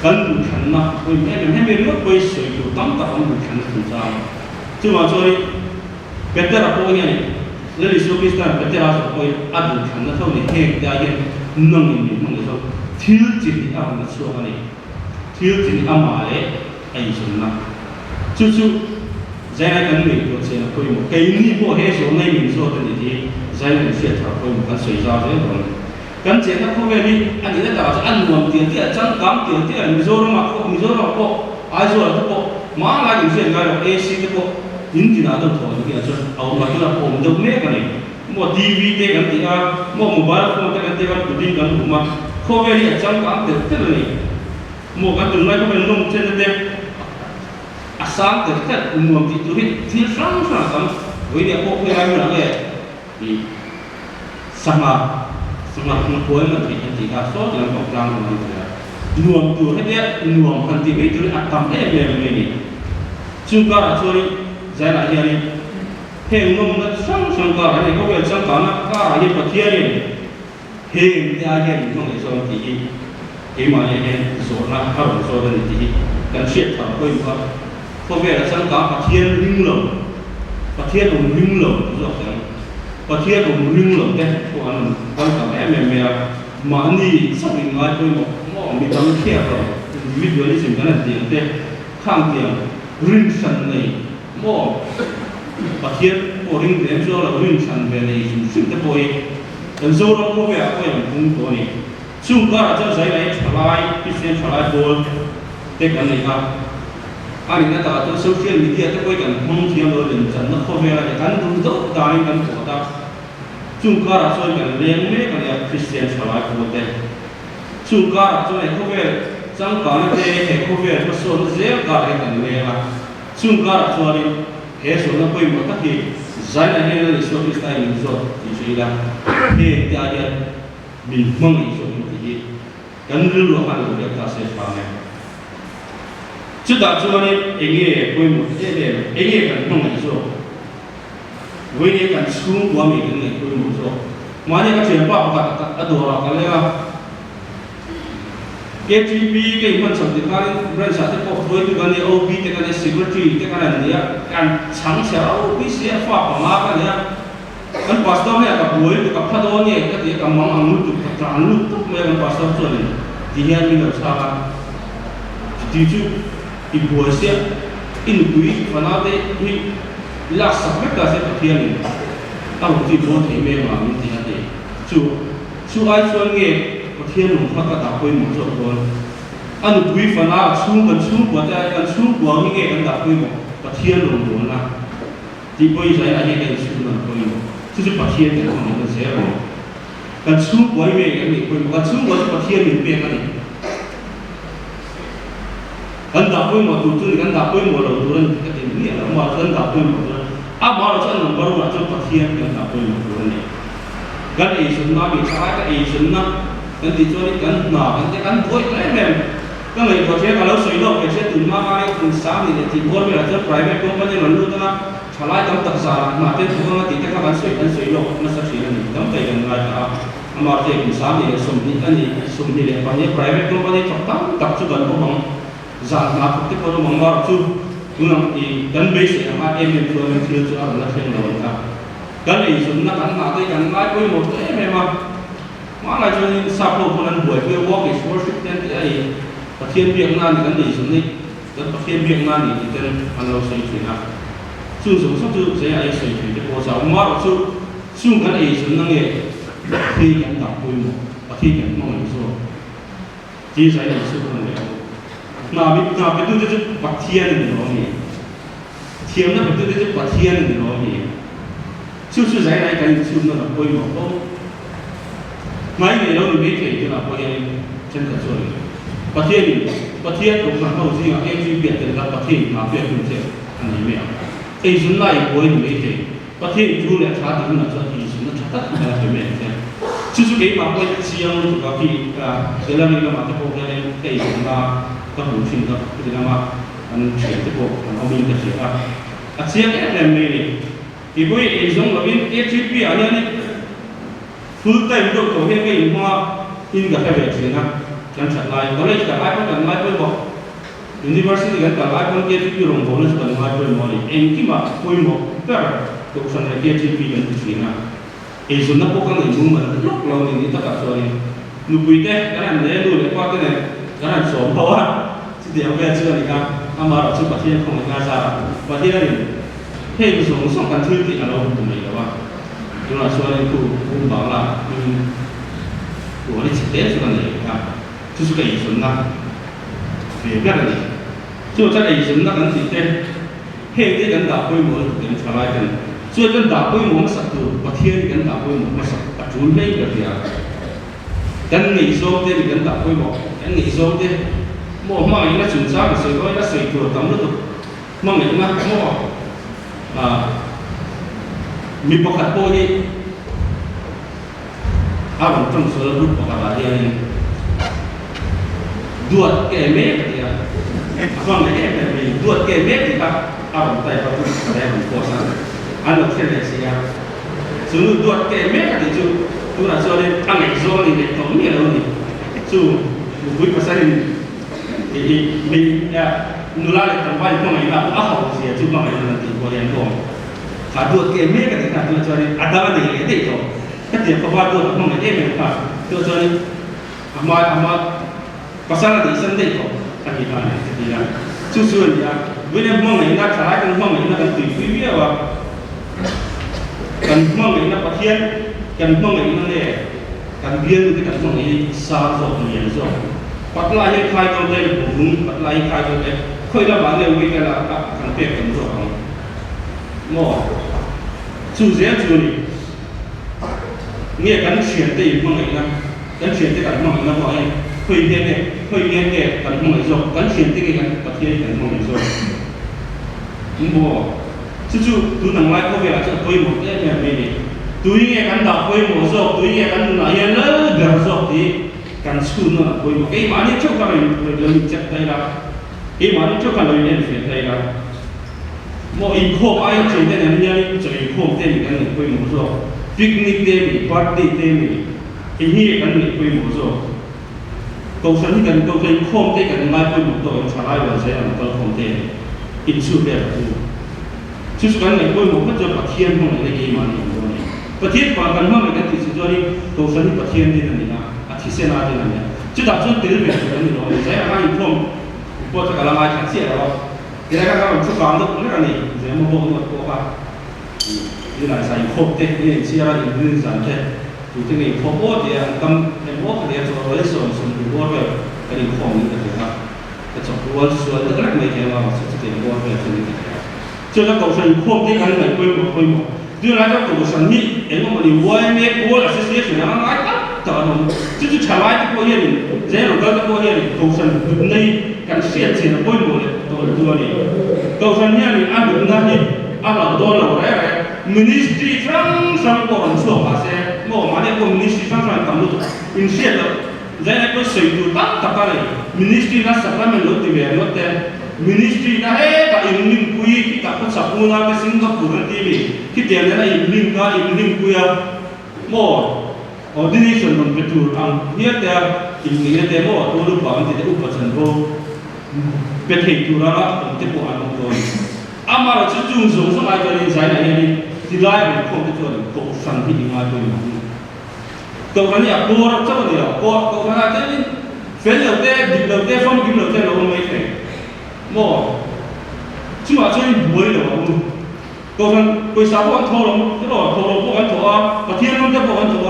kan karena pun ni lu boleh sesuatu tanpa kamu karena susah cuma sorry better apa ni Lalu Kristen betul asal kau adu kan, nak tahu ni hek dia yang nong ini mungkin so til jadi apa nak suara ni, til jadi amale ayi sunnah. Cucu saya kan ni kau saya kau mau kau ni kau hek so ni min so tadi dia saya ni siapa kau bukan sejarah saya pun. Kan saya kau ni adi dah tahu anu dia cangkam dia mizoram aku aizor aku mana lagi saya kalau AC aku Hindi na ito to, hindi aso. Ako matula po, hindi me kani. Mo TV te kan dia, mo mobile phone te kan dia kan budin kan rumah. Ko veri achang kan te ni. Mo kan tunai ko belum chen te. Asam te mo ti tu ti sang kan. Oi dia ko ai na le. Ni sama ko ko ma ti ka so dia ko kang mo ni. Nuam tu dia nuam kan ti itu atam ni. Juga sorry saya nak jadi heng nom nak sang ka ni ko wel sang ka na ka hi pathia ni heng dia jadi nom so ti ma ye so na ha so ni ti kan siat ta ko có vẻ là sang cả bát thiên linh lồng bát thiên cũng linh lồng rồi đấy bát thiên cũng linh lồng đấy của anh con cả em mà anh đi sau này nói tôi một bị đâm kia rồi video này xem cái này thì khang tiền ring sân này mỏ bát thiên của ring em cho là ring sân về này chúng ta bôi dan zo ram ko ve ko yang pung to ni chung ka cha sai lai thalai christian thalai bol te kan ni ha ani na ta to social media te koi kan hong thiam lo len chan na ko ve la kan du do dai kan ko ta chung ka ra so kan leng me kan ya christian thalai bol te chung ka ra so ko ve sang ka na te he ko ve ma so ze ka re kan le la chung ka ra so ni he so na koi mo ta ki zai na he na so kristai ni zo ti là he ti ai min mong i so ni kan ru lo han lo ta se pa ne chu da chu ni enge koi mo te le enge kan mong i so we ni kan chung wa mi ni koi mo so ma ni ka chen pa ka adu ra ka le ga KTP ke iman sam ti ka ran sa te ko thoi tu kan ni OB te kan ni secretary te kan ni ya kan chang cha OB se fa pa ma ka ya kan pastor ne ka buai ka phado ne ka te ka mang ang lu ka tran lu tu me kan pastor so ne di hian mi sa ka ti chu i buai se in kui fana de ni la sa ka se ka thian ni ta lu ti bo the me ma mi ti ha te chu ai chuan nge ka thian lu ma ka ta koi mo so ko an kui fana chung kwa ta kan chung kwa mi nge kan da koi mo ka thian lu mo na ti boi sai a he kan chung na koi mo就是把天给我们的这样，但出国也也没会，我出国是把天给变了的，跟大规模组织，跟大规模的组织，这个你了嘛，跟大规模的，马了这种搞了就把天跟大规模组织的，跟艺术那比啥个艺术那，跟地做的跟哪跟不会来没。ก็เลยพอเชื่อกันแล้วสวยโลกเชื่อตื่นมาไอ้คุณสามีเนี่ยที่บอลเวลาจะ private company มันรู้นะชาวไร่ต้องตัดสารมาเต้นทุกวันที่จะกันสวยโลกมันสักสิ่งนึงต้องไปกันไงครับมาเต้นคุณสามีเนี่ยสมนิอันนี้สมนิเลยพอเนี่ย private company ต้องตัดจุดกันพวกมันจานมาพวกที่พวกมันมาจุดคุณอีกันเบสเนี่ยมาเอ็มเป็นตัวเป็นชื่อจุดอะไรนั่นเองเราครับกันไอ้ส่วนนักการมาด้วยกันไล่ไปหมดเลยไม่มาอะไรจนซาโปคนนั้นบวชเพื่อ walk is worship เนี่ยไอ้ประเทศเวียดนามนี่กันดีสุดนี่แล้วประเทศเวียดนามนี่ที่เป็นอันเราใช้ถุยนะซึ่งสมมติใช้ไอ้ใช้ถุยที่พอสาวมาเราซึ่งกันไอ้ส่วนนั่นเองที่ยังดับปุยหมดประเทศยังมองอยู่ส่วนที่ใช้ไอ้ส่วนนั่นเองนาไปดูที่ประเทศนึงเราเนี่ยเทียมนั่นไปดูที่ประเทศนึงเราเนี่ยซึ่งใช้ไอ้กันซึ่งนั่นดับปุยหมดก็ไม่เนี่ยเราไม่เคยที่เราพอยังเช่นกันส่วนประเทศตรงนั้นเขาจริงอ่ะเอ็มจีเปลี่ยนแต่ละประเทศมาเปลี่ยนเป็นเช่นอันนี้ไม่เอาไอ้ส่วนไหนโวยไม่ใช่ประเทศยูเนี่ยชาติมันจะที่ส่วนนั้นชาติมันจะไม่ใช่ซึ่งเกี่ยวกับว่าเชียงตุกที่เรื่องนี้ก็มาที่พวกนี้ไอ้ส่วนนั้นก็หูชินก็คือว่ามันเฉียดที่พวกมันเอาบินกันเสียอ่ะเชียงเอ็มไม่เนี่ยที่พวกไอ้ส่วนเราบินเอจีพีอันนี้full time ตัวตัวเองก็อินมาอินกับแค่แบบนี้นะกันฉันไล่ตอนแรกกันไล่เพราะกันไล่เพราะบอก university กันไล่เพราะเกี่ยวกับโรงพยาบาลกันไล่เพราะมอนี่เองที่มาคุยบอกแต่ตัวฉันเกี่ยวกับปีกันที่นะไอ้ส่วนนั้นพวกกันอยู่มันล็อกเราเนี่ยตั้งแต่ส่วนนูบุยเต้กันเนี่ยดูเลยว่ากันเนี่ยกันสอนเพราะว่าที่เดียวกันเชื่อนี่ครับอามาเราชื่อประเทศของงานซาประเทศนี้ให้ผู้ส่งกันชื่อที่เราตรงนี้แล้วว่าจุดนั้นส่วนนี้คือบอกละหัวนี่เด็ดส่วนนี้ครับ就是个艺术呐，别个的，就在艺术那跟是的，黑的跟大规模跟出来的，所以跟大规模么啥都不天跟大规模么啥不准备个的呀，跟艺术的跟大规模，跟艺术的，么嘛人家存在的时候，人家谁做怎么都，么人家么มีปกติโบนี่อาผมต้องสรุปปกตินี่dua kemek dia, apa mereka ni dua kemek kita awam tay patut saya berpuasa, anak saya siap, sungguh dua kemek itu tu nak soalnya angin soal ini tomnya lalu ni, so buat pasal ini ya นูลาเลยทำไว้พวกไหนนะอ้าวเสียจุดบางอย่างนั่นติดบริเวณตรงขาดตัวเกมเมกันติดขาดตัวจอยอัดดาวนี่เลยติดตรงก็เดี๋ยวพอว่าตัวพวกไหนเอ๊ะเป็นขาดตัวจอยอามาภาษาละดิฉันติดตรงอันนี้อะไรติดนะส่วนเนี่ยเวลาพวกไหนนักขายกันพวกไหนนักติดฟิวว่ากันพวกไหนนักปะเทียนกันพวกไหนนั่นเลยกันเบี้ยitu kan mengenai sahab yang so. Patla yang kaya tu le bung, patla yang kaya tu le. Kau dah balik week lah, kan pek kan so. Mo, sujet ni. Ni kan siapa yang mengenai nak, kan siapa kan mengenai nak apa? Kau ini kan mengenai so, kan siapa kan patla kan mengenai so. Mo, suju tu nang mai kau biar cakap kau mau dia ni. Tui nghe kan đọc với một số tui nghe kan nói hiện lớn gần số thì kan school nó với một cái mà đi chỗ cái mình chắc đây là cái mà đi chỗ cái mình nên phải đây là một ít khổ ai chỉ tên là nhân chỉ khổ tên cái với một số picnic tên party tên cái gì kan với một số câu sản kan câu cái khổ tên kan mai với một tổ trả lại vào sẽ là câu khổ tên in su về chứ kan này với một cái chỗ bát thiên không là cái màประเทศบางกันว่ามันก็ติดสุดที่ตัวฉันประเทศนี้นั่นนะอาทิตย์เสนาที่นั่นเนี่ยจุดดับจุดตื่นเป็นจุดนี้เนาะใช่ไหมอีกพวกพวกจะกำลังมาขัดเสียแล้วเดี๋ยวก็เราชุดฟังทุกคนกันนี่เดี๋ยวมาบอกว่าตัวว่านี่หลายสายพบเด็กนี่เชื่อว่าอีกเรื่องสารเด็กอยู่ที่นี่พบว่าเดี๋ยวกำในพวกเดี๋ยวจะเอาไว้ส่งดูว่าแบบกันอีกของนี้กันเลยครับแต่จบว่าส่วนเล็กๆไม่แค่ว่าสุดที่ว่าแบบนี้กันจุดแล้วก็ใช้พบที่กันไหนคุยหมดด้วยแล้วก็ตัวฉันนี่เอ็งว่ามันอยู่ว่าเนี่ยกูว่าเสียส่วนนั้นอะไรก็ต่อหนุ่มจุดๆชาวบ้านที่พวกเฮียนี่เจ้าเราก็พวกเฮียนี่ตัวฉันดูในการเสียสิ่งนั้นบ่อยหมดเลยตัวนี้ตัวฉันเนี่ยนี่อันดูนั่นนี่อันเราโดนเราอะไรมินิสทรีฟรังก่อนส่งมาเสียโม่มาเนี่ยพวกมินิสทรีฟรังทำรู้ตัวอินเสียแล้วเจ้าเนี่ยก็สื่อดูตั้งตะการเลยมินิสทรีนั้นสักการมันลดที่เบียร์ลดแต่ministry naกับอินลิงคุยที่กับคนสับมูนาไปสิงคโปร์ที่มีที่เดียวนั้นอินลิงคุยโม่ ordination มันเป็นตัวอังเนี่ยแต่อินเนี่ยแต่โม่ตัวรูปแบบที่จะอุปจันโบเป็นเหตุตัวละผมจะบอกอันนั้นเลยอามาเราจะจุ่มส่งสมัยตอนนี้ใช้ในนี้ที่ไล่เป็นคนที่ตัวนี้ก็สันที่มาตัวนี้ตัวนี้อ่ะตัวเราเจ้าเนี่ยตัวนั้นจะนี่เฟ้นเหล่าเต้ดิบเหล่าเต้ฟังดิบเหล่าเต้เราไม่เฟ้โม่ช่วยช่วยบวยเหรอตัวนั้นไปสาวพวกทอลงที่เราทอลงพวกกันถั่วประเทศนั้นจะพวกกันถั่ว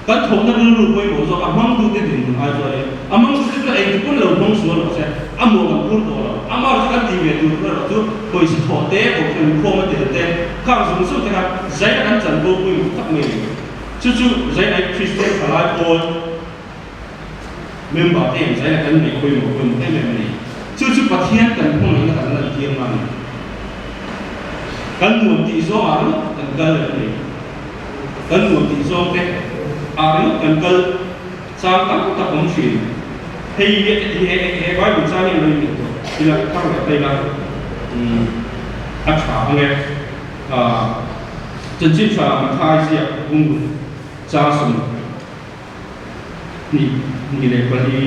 กันถั่วนั้นรู้ไปหมดsoอามั่งดูที่ดินอะไรตัวนี้อามั่งดูที่ไอ้ทุกคนเรามั่งส่วนเราใช่อามั่งกันพูดตัวเราอามั่งจะกันทีวีดูเราทุกไปสถอดเต้ผมเป็นพวกมันเด็ดเต้ข้าวสมุนสุดนะครับใจกันจันโบไปหมดทักเมย์จู่ๆใจไอ้คริสเตียนขลายโอนเมื่อบ่ายเองใจกันไม่คุยหมดไอ้เมย์นี่จู่ๆประเทศกันพวกนี้กันนั่นเทียมมันกันหนุนตีโซ่อารุกันกันเลยกันหนุนตีโซ่เด็กอารุกันกันสร้างตั้งแต่ผมชินเฮ้ยไว้บุษราเนี่ยเลยที่เราทำแบบไปละอัชชาเนี่ยจนชิ้นชามันทายเสียกุ้งจ้าสมนี่เลยพอดี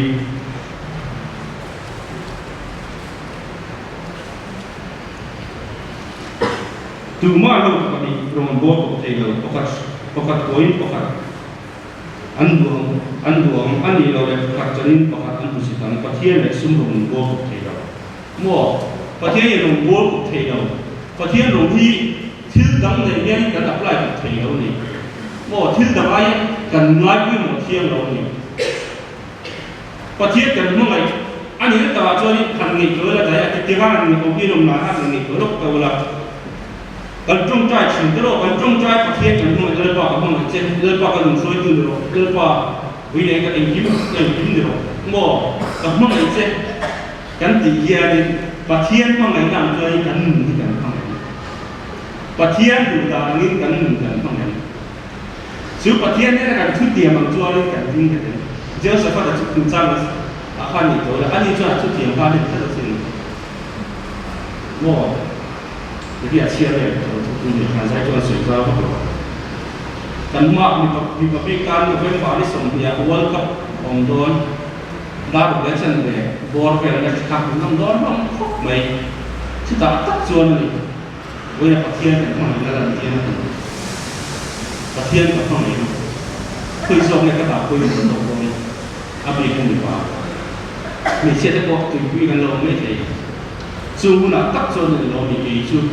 ดูมาเราปกติโรงบอลปกติเราปกติโอยปกติอันดวงอันนี้เราเลยปกตินี้ปกติอันดุสิตันประเทศเลยสุ่มโรงบอลปกติเราโม่ประเทศโรงบอลปกติเราประเทศโรงที่ชื่อดังในเนี่ยกันอัพไลน์ปกติเรานี่โม่ชื่อดังอะไรกันง่ายขึ้นหมดเที่ยงเรานี่ประเทศกันเมื่อไงอันนี้แต่ว่าช่วงนี้พันเงินเกินแล้วแต่ที่ว่ามันของพี่ลงมาห้าเงินเกินลบตัวละกันจงใจสิ่งที่เรากันจงใจประเทศกันมันเรื่องว่ากันมันเช่นเรื่องว่ากันลุงช่วยดูเราเรื่องว่าวินัยกันเองยิ้มดูเราโม่กันมันเช่นกันตีเยี่ยนประเทศมันไหนนั่งเลยกันหนุนกันข้างในประเทศดูตานี้กันหนุนกันข้างในซึ่งประเทศนี้กันทุกเดียมันช่วยกันจริงกันเจ้าสภาพจะถูกจ้างอาคารนี้ตัวแล้วอันนี้ช่วยทุกเดียมันได้ทั้งสิ้นโม่ที่อาเซียนเนี่ยทุกคนมีการใช้ตัวสื่อสารกันกันมากมีประเภทการเป็นฝ่ายที่ส่งเดียร์วอลกับองค์โดน đã được chân về bor về là khắp năm đó nó khóc mấy chứ ta tắt chuồn này bây giờ bậc thiên cái thằng này là thiên bậc thiên cái thằng này khơi sông này các bạn khơi sông rồi áp lực không được vào mình sẽ thấy có tùy quyกันlâu mấy thế chung là tắt chuồn này lâu bị bị chung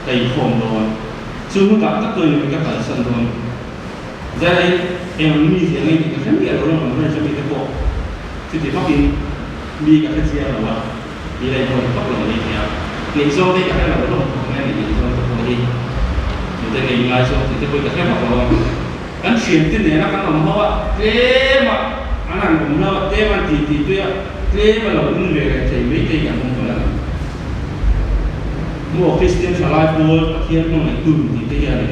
đầy khom rồi chung là tắt chuồn này các bạn sân rồi ra đây em mi thì ngay cái khám nghiệm rồi mà nó sẽ bị cái bộ thì mắc đi mi cả cái gì rồi đi đây rồi bắt đầu đi theo lý do đây cái là nó nghe lý do tôi đi chúng ta nghĩ ngay xong thì tôi cái bắt đầu anh chuyển tiền này nó cái làm hoa thế mà anh làm cũng nó thế mà thì tôi thế mà là cũng về thì mấy cáiอย่างkhông phải là mua Christian Salai Paul khi nó lại cùng thì thế này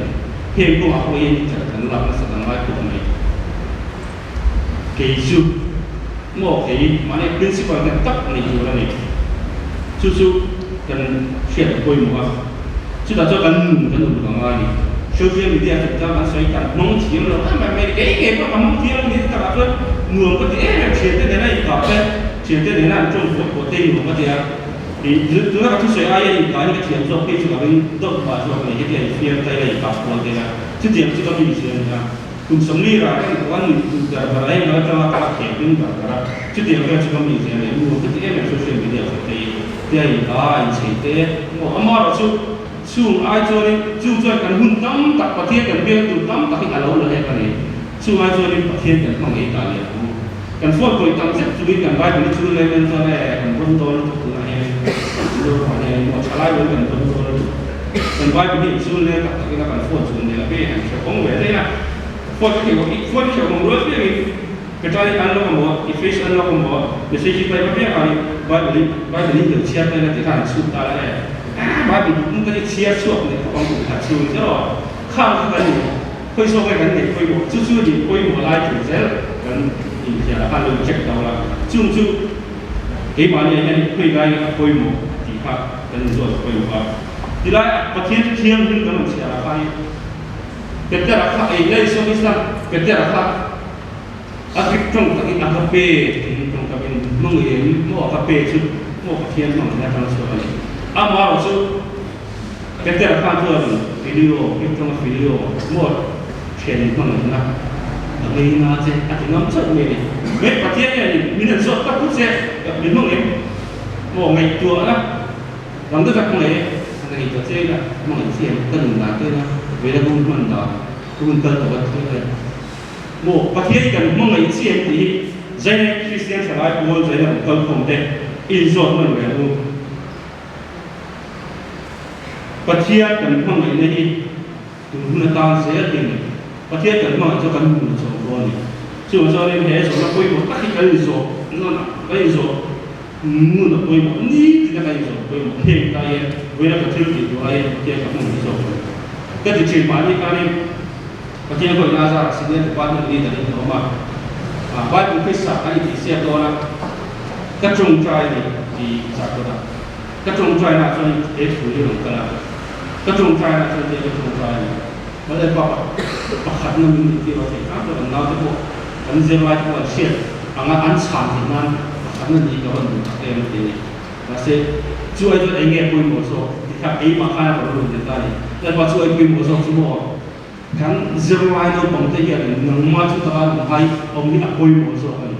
hiện của họ ấy trở thành làm sự làm lại của mình cái chú một cái mà này principle này tắc này chủ là này chú cần chuyển quay một chú ta cho cần bằng ai social media thực ra bạn xoay cả mong chiếm rồi mà mày cái mà mong chiếm thì các bạn nguồn có thể là chuyển tới này cả cái chuyển tới này trong của tiền của cái thì chúng ta có thể ai cái cái chuyện do cái chúng ta bên đâu mà do cái cái chuyện tay này cả của cái chứ tiền chúng ta bị gì nữa cùng sống đi ra cái quan niệm là đây nó cho các bạn hiểu cả chứ tiền cái chúng ta bị gì này mua cái cái này social media thì tiền đó chỉ thế một mà đó chung ai cho nên chung cho cái hun tâm tập bát thiên cái biên tụ tâm tập cái lâu là hết cái này chung ai cho nên bát thiên cái không ấy cả liền cái phốt coi tâm rất chú ý cái bài của chú lên lên cho này cái vân tôn của này rồi này một trái lại với cái vân tôn cái bài của chú lên cái cái phốt chú này là cái hàng sẽ không về đây là phốt cái không rồi cái trái ăn nó không bỏ cái fish ăn nó không bỏ cái gì chỉ phải biết cái bài của nhiều chia đây là cái hàng sụp ta này bài của chúng ta cái chia suốt này không cũng thật sự rất là không cái gì khơi sâu cái này khơi một chút chút thì khơi một lại thì sẽ cái thì là hai lần check đầu là chung cái mà này khơi cái khơi một thì khác cái rồi khơi một thì lại bát thiên thiên hơn cái mình sẽ là hai cái là khác ấy đây số mấy năm cái là khác cái trong cái cà phê trong cái mọi người mua cà phê chứ mua cà phê mà người ta trong số này mà rồi chứ cái là khác thôi video cái trong video mua tiền mà người ta đây là gì cái ngắm chất này mấy bát thiên này mình là số các quốc gia đến mọi người mua ngày chùa đó làm tất cả mọi người này cho chơi là mọi người xem cần là cái về là cũng mình đó cũng cần là vật thôi một bát thiên cần mọi người xem thì dây này Christian sẽ lại buôn dây là cần không thể in rồi mình về luôn bát thiên cần mọi người này cũng là ta sẽ tìm bát thiên cần mọi người cho cần một số rồi chứ mà cho nên thế số là quay một tất cái số nó là cái số muốn là quay một ní thì cái số quay một thêm cái với là cái thứ gì đó ai kia các mình số cái chuyện chuyện bán đi cái này bát thiên gọi là ra sinh nhật quan mình đi tới đó mà bài cũng phải sắp cái gì xe đó là các trung trai thì sắp đó các trung trai là cho để xử lý được cái nào các trung trai là cho để trung trai mà đây bảo khát nó mình thì nó phải khác được nào cái bộ anh dễ lại cái bộ xe anh sản thì nan khát nó gì đó mình em thì là sẽช่วยcho anh nghe quên một số thì khác ấy mà khai vào luôn hiện tại đây vàช่วยquên một số số một kan zero line nó bằng tay hiện nâng mà chúng ta hay ông đi quên một số này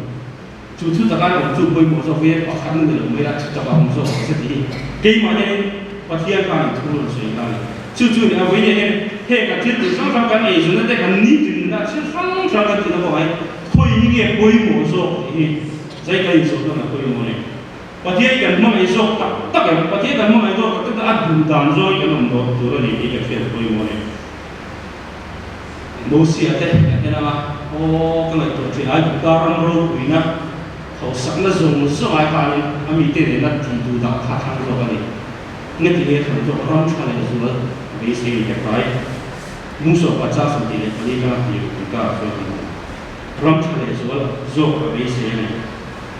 chúng ta đang chụp quên một số về và khát nó được mới là chúng ta bằng số sẽ thì cái mà này và thiên cái thu được suy này chú này với này hệ cả thiết bị sang sang cái này chúng ta cái ní thì là sẽ sang sang cái nó gọi thôi những cái quên một số thì dây cái số đó là quên một này và thiên cái mà cái số tất cả và thiên cái mà cái số tất cả ăn đàn rồi cái nó đó rồi này cái chuyện quên một này bố sĩ thế cái nào cái này tôi chỉ ai cũng có rong rong quên na họ sẵn là dùng số ai phải anh mình tiền là thì đủ đã khá thằng rồi cái này ngay từ đây thằng tôi rong cho này rồi vì gì cái phải muốn số bắt ra số tiền thì đi ra thì cũng có rồi rong cho này rồi vì gì này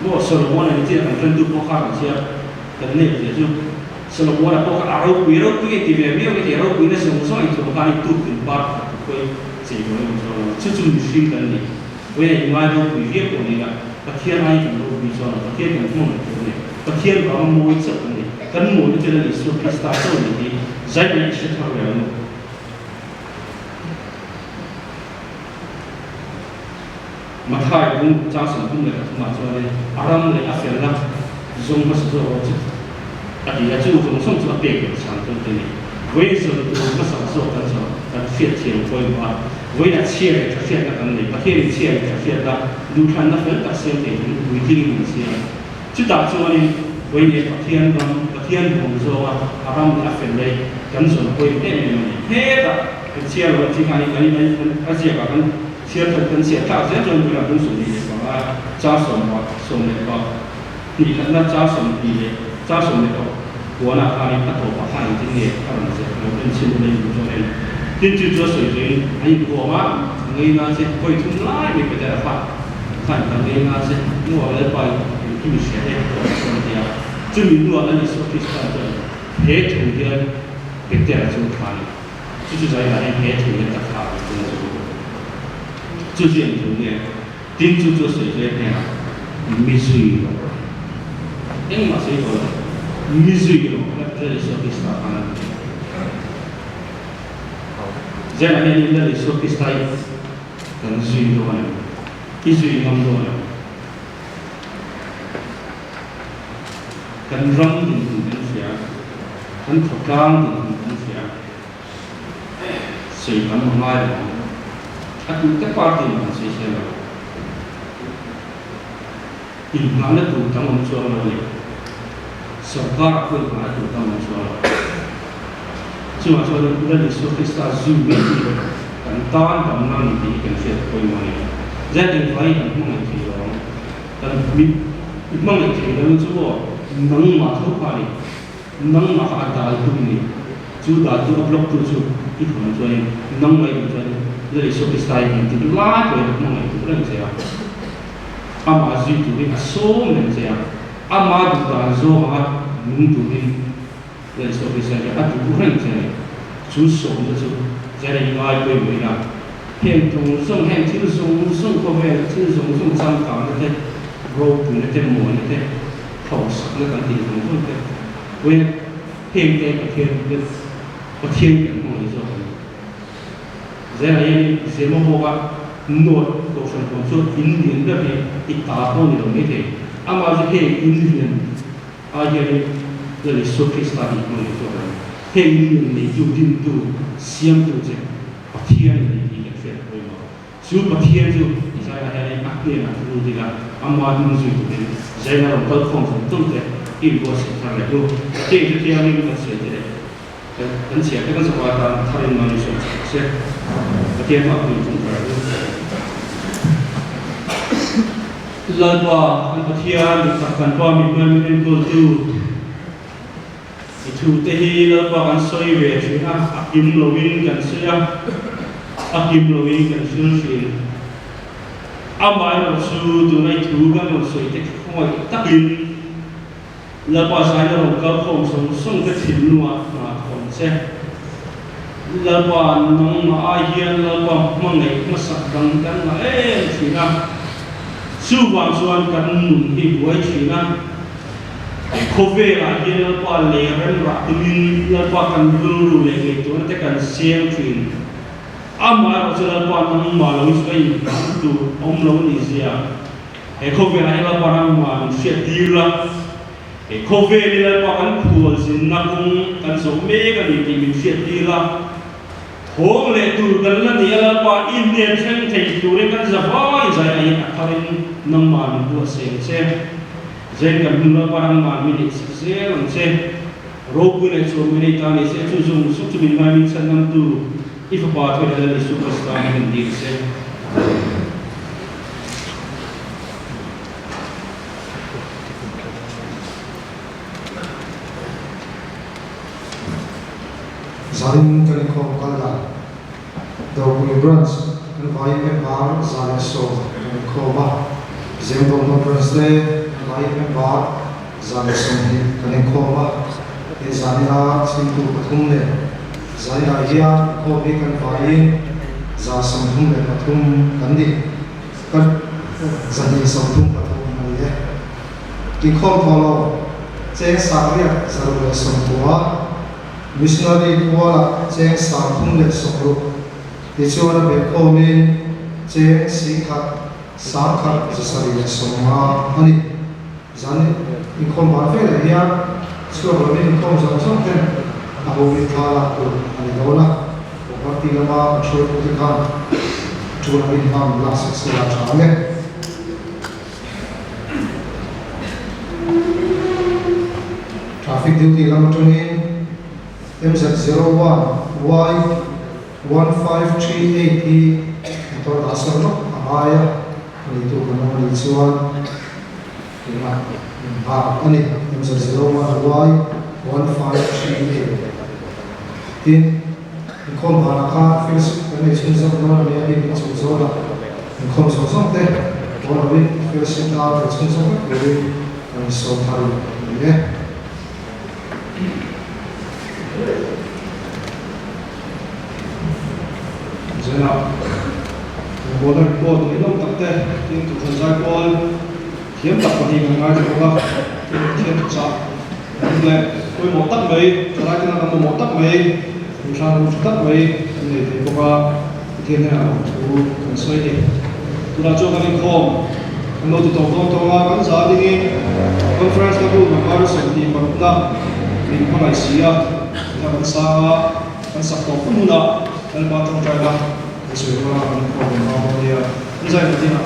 mua số lượng này chỉ là phần tu bóc ra chứ cái này thì chứ số lượng là bóc ra rồi quý rồi cái thì về biết cái rồi quý nó dùng số ít rồi cái tu tiền bạc cái chỉ có chứ chúng mình cái này với ngoài đâu bị viết của mình là các thiên ai cũng đâu bị cho nó các thiên cũng không được này các thiên có mối sợ này cần mối cho nên là số cái start rồi thì giải quyết sẽ thao về nó mà thay cũng trang sử cũng là mà cho nên aram này áp phèn lắm dùng mà sử dụng cái gì chú dùng xong cho tiền của sản phẩm thế này với giờ tôi mà sản xuất cái gì cái phiền tiền coi mà với là chia cái phiền là cái này cái thiên chia cái phiền làดูทันนักเรียนตัดเส้นเองวิธีนี้เสียชุดตัดส่วนนี้với những cái thiênของโซว่าอารมณ์อัฟเฟนเลยกันส่วนคุยเต็มเลยเฮ้ยแต่เชียร์วันที่การนี้มันเชียร์กันเชียร์กันเชียร์ถ้าเชียร์จนเวลาเป็นส่วนนี้ก็ว่าจ้าสมว่าสมเลยก็นี่ขนาดจ้าสมดีเลยจ้าสมเลยก็หัวหน้าการนี้พัฒนาผ่านที่นี่ก็มันจะเป็นชิ้นเลยอยู่ตรงนี้ที่จุดจุดสวยจริงไอ้หัวมาเงินมาเสร็จคุยทุ่งไล่ไม่ไปแต่ละฝั่งฝั่งทางเงินมาเสร็จหัวเลยไปที่มีเสียงตัวส่วนเดียวจุดนี้ว่าอันนี้สุดที่สุดเลยเหตุผลเดียวเป็นแต่ละจุดขาดจุดใจอะไรเหตุผลเดียวตัดขาดเป็นจุดเด่นตรงนี้ดิ้นจุดจุดสวยเลยเนี่ยมิสุยเอ็งมาสิโอ้มิสุยแล้วก็เลยสุดที่สุดขาดเจ้าหน้าที่เลยสุดที่สุดกันสุยด้วยอิสุยมันด้วยกันรังดิ่งกันเสียกันขกางดิ่งกันเสียสิ่งนั้นมันง่ายเลยถ้าคุณจะปาร์ตี้มันเสียเสียเลยอีกงานนั้นถูกทำมันชัวร์เลยสังกัดคุณงานถูกทำมันชัวร์ชัวร์ชัวร์เลยเลยสุดที่สุดซูมไม่ดีกันตอนทำงานดีกันเสียคุยมาเลยจะดึงไฟกันมั่งทีร้องกันมีมั่งทีแล้วมันชัวร์นังมาทุกวันนังมาขาดตายทุกนี้จูดาจูอัพล็อกจูจูที่ผมช่วยนังไม่ช่วยเลยสุดที่สายมันติดล้าไปนังไม่ทุกเรื่องเสียอามาจีตุริอาโซ่เรื่องเสียอามาดูดาโซ่ฮะมุนตุริเลยสุดที่สายอาทุกเรื่องเสียจูส่งจูจะได้ง่ายไปเหมือนกันเพียงตรงส่งแห่งที่ส่งเข้าไปที่ส่งจำการนั่นเองโรคนั่นเองหมอนั่นเองเขาสักเรื่องการตีของคนเป็นเว้ยเพียงแต่ประเทศเป็นประเทศอย่างของอิสราเอลเจ้าหน้าที่เสียมบอกว่าโน้ตตัวฉันผมชอบอินเดียนแบบนี้ติดตาพวกนี้เราไม่ได้อามาจะเพียงอินเดียนอาจจะเลยสุขีสตาร์ของอิสราเอลเพียงอินเดียนในยุคดินดูเสียมตัวเจ้าประเทศในที่เกิดขึ้นมาสู่ประเทศจู่อิสราเอลในอักเนียนรู้ดีกันอามาดูจู่เป็นใจเราต้องคงต้องเกิดอินโฟสิทางไหนดูเที่ยวที่อันนี้มันเสียเลยกันเสียกันสบายตาทารินมานิสุดเสียประเทศมาคุยกันเลยเลิศว่าอันประเทศมีสักการว่ามีเงินมีตัวตู้ทูเตฮีเลิศว่าอันสวยเวชนะอักยิมโลวินกันเสียอักยิมโลวินกันเสียสิอามาเราสู้ตัวในทูกันเราสวยแต่ขโมยตักยินแล้วพอใช้เราก็คงส่งไปถึงนัวมาคนเช่แล้วพอน้องมาอาเยียนแล้วพอมั่งไงมาสักกันกันมาทีนั้นสู้ความส่วนกันหนุนที่หัวทีนั้นโคเวลาเยียนแล้วพอเลี้ยงรักมินแล้วพอกันรู้เลยไงตัวนั้นแต่กันเสียงทีนอามาเราจะแล้วพอน้องมาเราช่วยกันดูอมเรานี่เสียโคเวลาเราพอน้องมาเสียดีละโคเวนี่เราพอกันขวดสินนักงกันสมเมกันอีกทีมีเสียดีละโหเลยตูกันแล้วนี่เราพออินเดียเช่นไทยตูเรื่องกันจะฟ้องใจไอ้ทารินน้ำมันตัวเสียงเช่นเช่นกันเราพอน้ำมันมีเด็กเสียงเช่นโรคเลยส่วนไม่ได้ตานี่เช่นส่วนสุดมีมามีสันนันตูอีฟบาร์ที่เราได้สุขสตาร์มันดีเช่นZalim kan ko kala do ko branch kan vai me bar zale so kan ko ba zembo no branch de vai me bar zale so ni kan ko ba e zale a sin tu pathum le zale a ya ko be kan vai za sam thum le pathum kan di kan zani somthung pathum mai le ki khom tholo cheng saria zarule somtua missionary kuala cheng samthum le somru ti chuan be khomin cheng sikhat sakhat zasari le somma ani zani in khom ba fe le ya chuan ba in khom zong zong ten abu bi thala ko ani dola wakti lama shoi ko kan chuan in ham la sila chale traffic duty lam tungin MZ01 Y1538 E motor dasar no amaya ani tu kana ni chuan ina ha ani MZ01 Y1538 tin khom bana kha fis ani chunzo no ni ani chunzo la khom so so te ona bi fis na chunzo ko ri ani so tharu ni Zena, border report ni long takte, tin tu khonjai pol, khiam tak pati ngai jo ka, tin khiam cha, le, koi mo tak mai, charai tin na mo tak mai, mushan mo tak mai, ni te ko ka, tin na tu kan soi ni, tu na jo kan khom, kan lo tu to nga kan za ding in, conference ka bu ma par som ti pa na, ni ko lai sia, ta kan sa, kan sak to ko na, kan ba tong trai ba. Sự là mình còn có thì cũng dạy được thế nào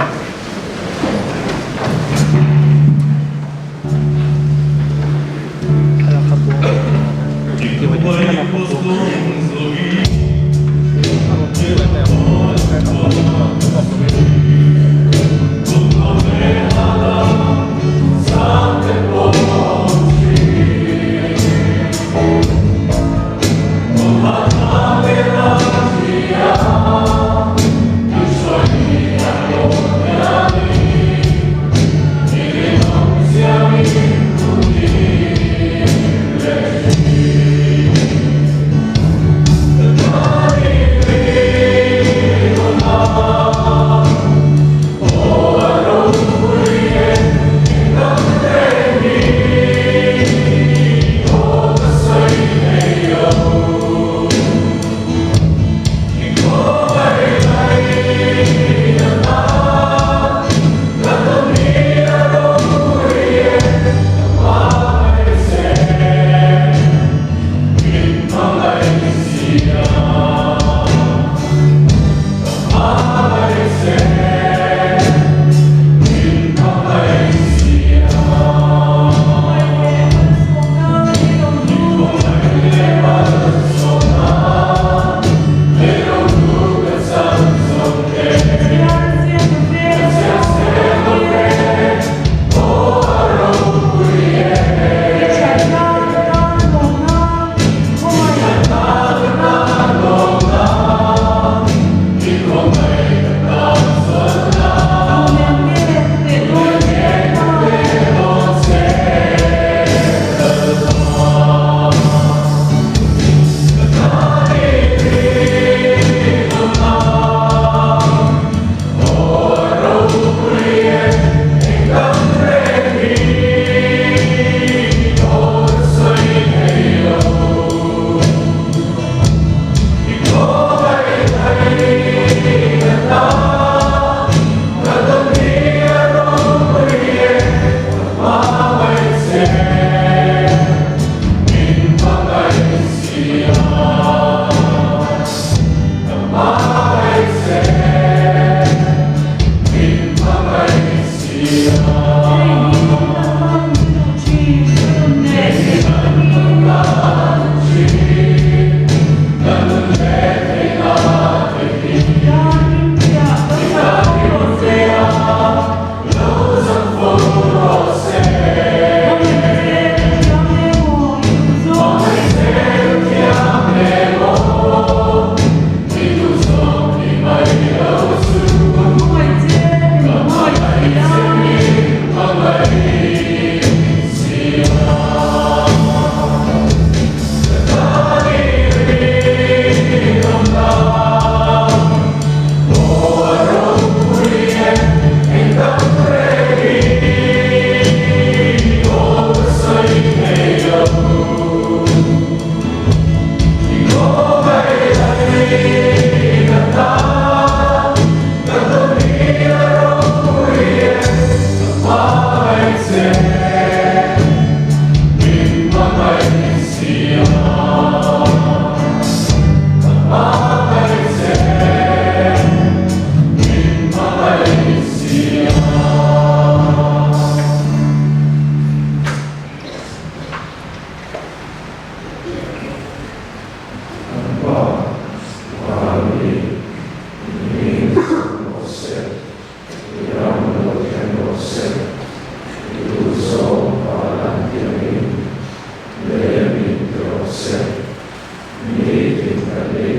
Hãy subscribe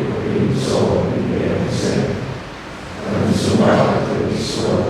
cho kênh Ghiền Mì Gõ để không bỏ lỡ những video hấp dẫn.